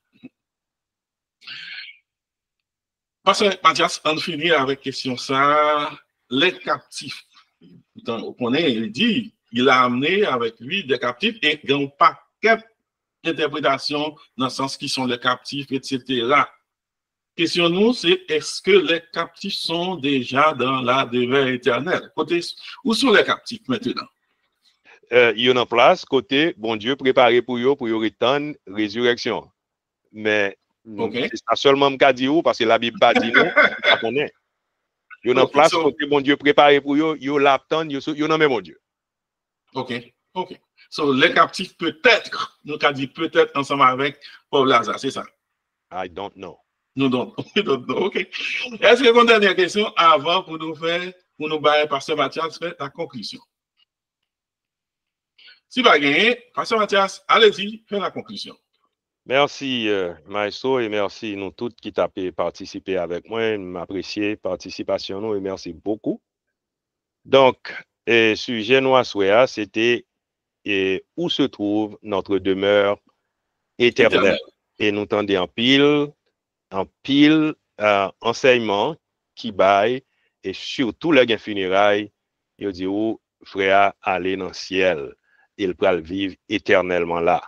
Parce que Mathias, on finit avec question ça, les captifs. On connaît, il dit, il a amené avec lui des captifs et il n'y a pas qu'une interprétation dans le sens qui sont les captifs, etc. Question nous, c'est est-ce que les captifs sont déjà dans la demeure éternelle? Côté, où sont les captifs maintenant? Il y a en place, côté, bon Dieu, préparé pour eux retenir résurrection. Mais c'est ça seulement me dit parce que la Bible pas dit nous, on connaît. Il y a en place, côté, bon Dieu, préparé pour eux, il y a l'attente, il y a non mais mon Dieu. OK. So, les captifs peut-être, nous avons dit peut-être ensemble avec Paul Lazare, c'est ça? I don't know. Nous don't know. OK. Est-ce que vous avez une dernière question avant pour nous faire, pour nous bailler Pasteur Mathias faire la conclusion? Si vous avez gagné, Pasteur Mathias, allez-y, faites la conclusion. Merci, Maestro, et merci nous tous qui avez participé avec moi. M'apprécier participation nous et merci beaucoup. Donc, sujet nous à souhait, c'était où se trouve notre demeure éternelle. Et nous tendons en pile enseignement qui baille et surtout les funérailles, il dit où frère aller dans le ciel, il peut vivre éternellement là.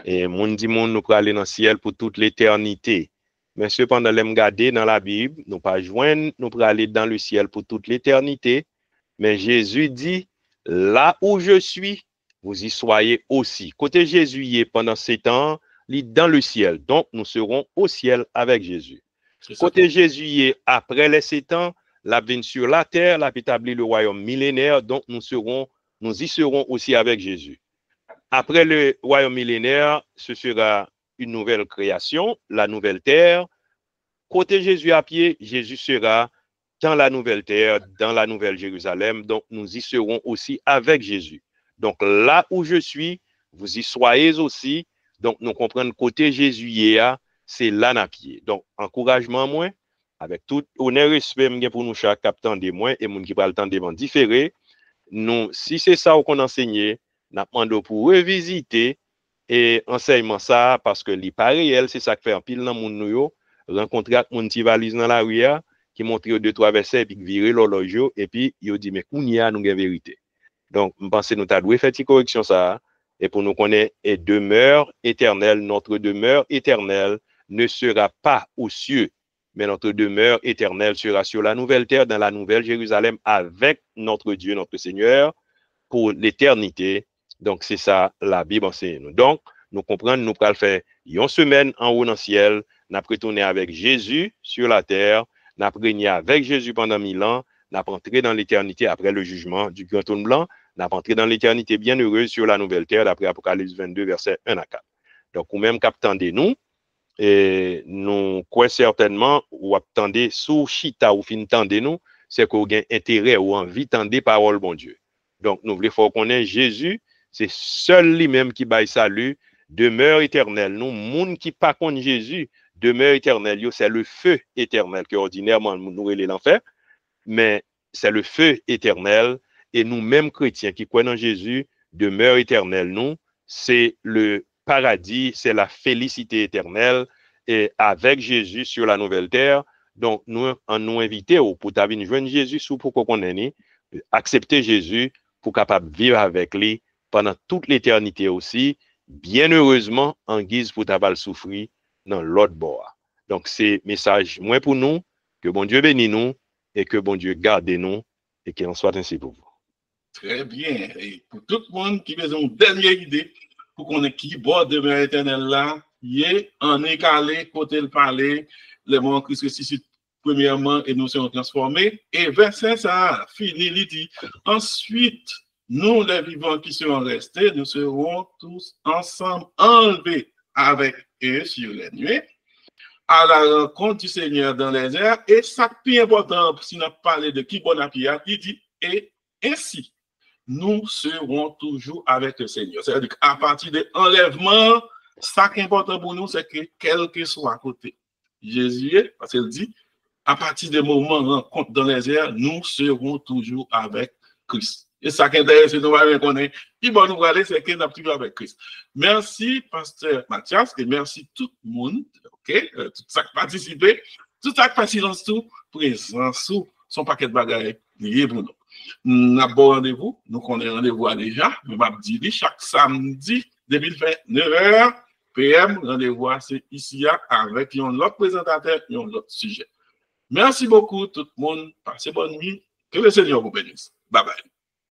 Et moun dit moun nous peut aller dans le ciel pour toute l'éternité. Mais cependant, les regarder dans la Bible, nous pas joindre, nous peut aller dans le ciel pour toute l'éternité. Mais Jésus dit, là où je suis, vous y soyez aussi. Côté Jésus y est pendant 7 ans, dans le ciel. Donc, nous serons au ciel avec Jésus. Côté Jésus y est après les 7 ans, la venue sur la terre, la établi le royaume millénaire. Donc, nous y serons aussi avec Jésus. Après le royaume millénaire, ce sera une nouvelle création, la nouvelle terre. Côté Jésus à pied, Jésus sera dans la nouvelle terre, dans la nouvelle Jérusalem. Donc, nous y serons aussi avec Jésus. Donc, là où je suis, vous y soyez aussi. Donc, nous comprenons côté Jésus, c'est là à pied. Donc, encouragement, moi, avec tout honneur et respect pour nous chaque captant des moins et moun qui parle temps de différé. Nous, si c'est ça qu'on enseigne, nous demandons pour revisiter et enseignement ça parce que n'est pas réel, c'est ça que fait un pile dans moun nou rencontrer moun ti valise dans la rue qui montre 2-3 versets puis virer l'horloge et puis il dit mais kounya nous gen vérité. Donc, je pense que nous avons fait une correction ça et pour nous connaître et demeure éternelle, notre demeure éternelle ne sera pas aux cieux, mais notre demeure éternelle sera sur la nouvelle terre, dans la nouvelle Jérusalem, avec notre Dieu, notre Seigneur, pour l'éternité. Donc, c'est ça, la Bible enseigne. Donc, nous comprenons, nous allons faire une semaine en haut dans le ciel, nous allons retourner avec Jésus sur la terre, nous allons régner avec Jésus pendant 1000 ans, nous allons entrer dans l'éternité après le jugement du grand trône blanc, nous allons entrer dans l'éternité bienheureuse sur la nouvelle terre, d'après Apocalypse 22, versets 1 à 4. Donc, ou même qu'attendez-nous, et nous, quoi certainement, ou attendez sous chita ou fin tendez-nous, c'est qu'on a intérêt ou envie tendre parole, bon Dieu. Donc, nous voulons faut qu'on ait Jésus, c'est seul lui-même qui baille salut, demeure éternelle. Nous, moun qui pas contre Jésus, demeure éternelle, c'est le feu éternel que ordinairement nous relève l'enfer, mais c'est le feu éternel. Et nous-mêmes chrétiens qui croient en Jésus, demeure éternelle, nous, c'est le paradis, c'est la félicité éternelle et avec Jésus sur la nouvelle terre. Donc, nous inviter pour t'avoir joindre Jésus sous pour qu'on ait accepter Jésus pour capable vivre avec lui pendant toute l'éternité aussi, bien heureusement en guise pour t'avoir souffrir dans l'autre bord. Donc, c'est message moins pour nous, que bon Dieu bénisse nous et que bon Dieu garde nous et qu'il en soit ainsi pour vous. Très bien. Et pour tout le monde qui veut une dernière idée, pour qu'on ait qui bord de demeure éternelle là, y est en écalé, côté le palais, le monde Christ ressuscite premièrement et nous serons transformés. Et verset ça, fini, il dit, ensuite, nous les vivants qui seront restés, nous serons tous ensemble enlevés avec eux sur les nuées, à la rencontre du Seigneur dans les airs. Et ça, plus important, si on a parlé de qui bon appui, il dit, et ainsi, nous serons toujours avec le Seigneur. C'est-à-dire qu'à partir de l'enlèvement, ça qui est important pour nous, c'est que quel que soit à côté, Jésus est, parce qu'il dit, à partir des moments rencontre dans les airs, nous serons toujours avec Christ. Et ça qui est intéressant, nous allons connaître, qui va nous aller, c'est que nous sommes toujours avec Christ. Merci, pasteur Mathias, et merci tout le monde, ok, tout ça qui a participé, tout ça qui a silence, tout, présence, son paquet de bagages liés pour nous. Nous avons rendez-vous, nous connaissons rendez-vous déjà, nous allons dire chaque samedi, depuis 9h PM, rendez-vous c'est ici avec un autre présentateur et un autre sujet. Merci beaucoup tout le monde, passez bonne nuit, que le Seigneur vous bénisse. Bye bye.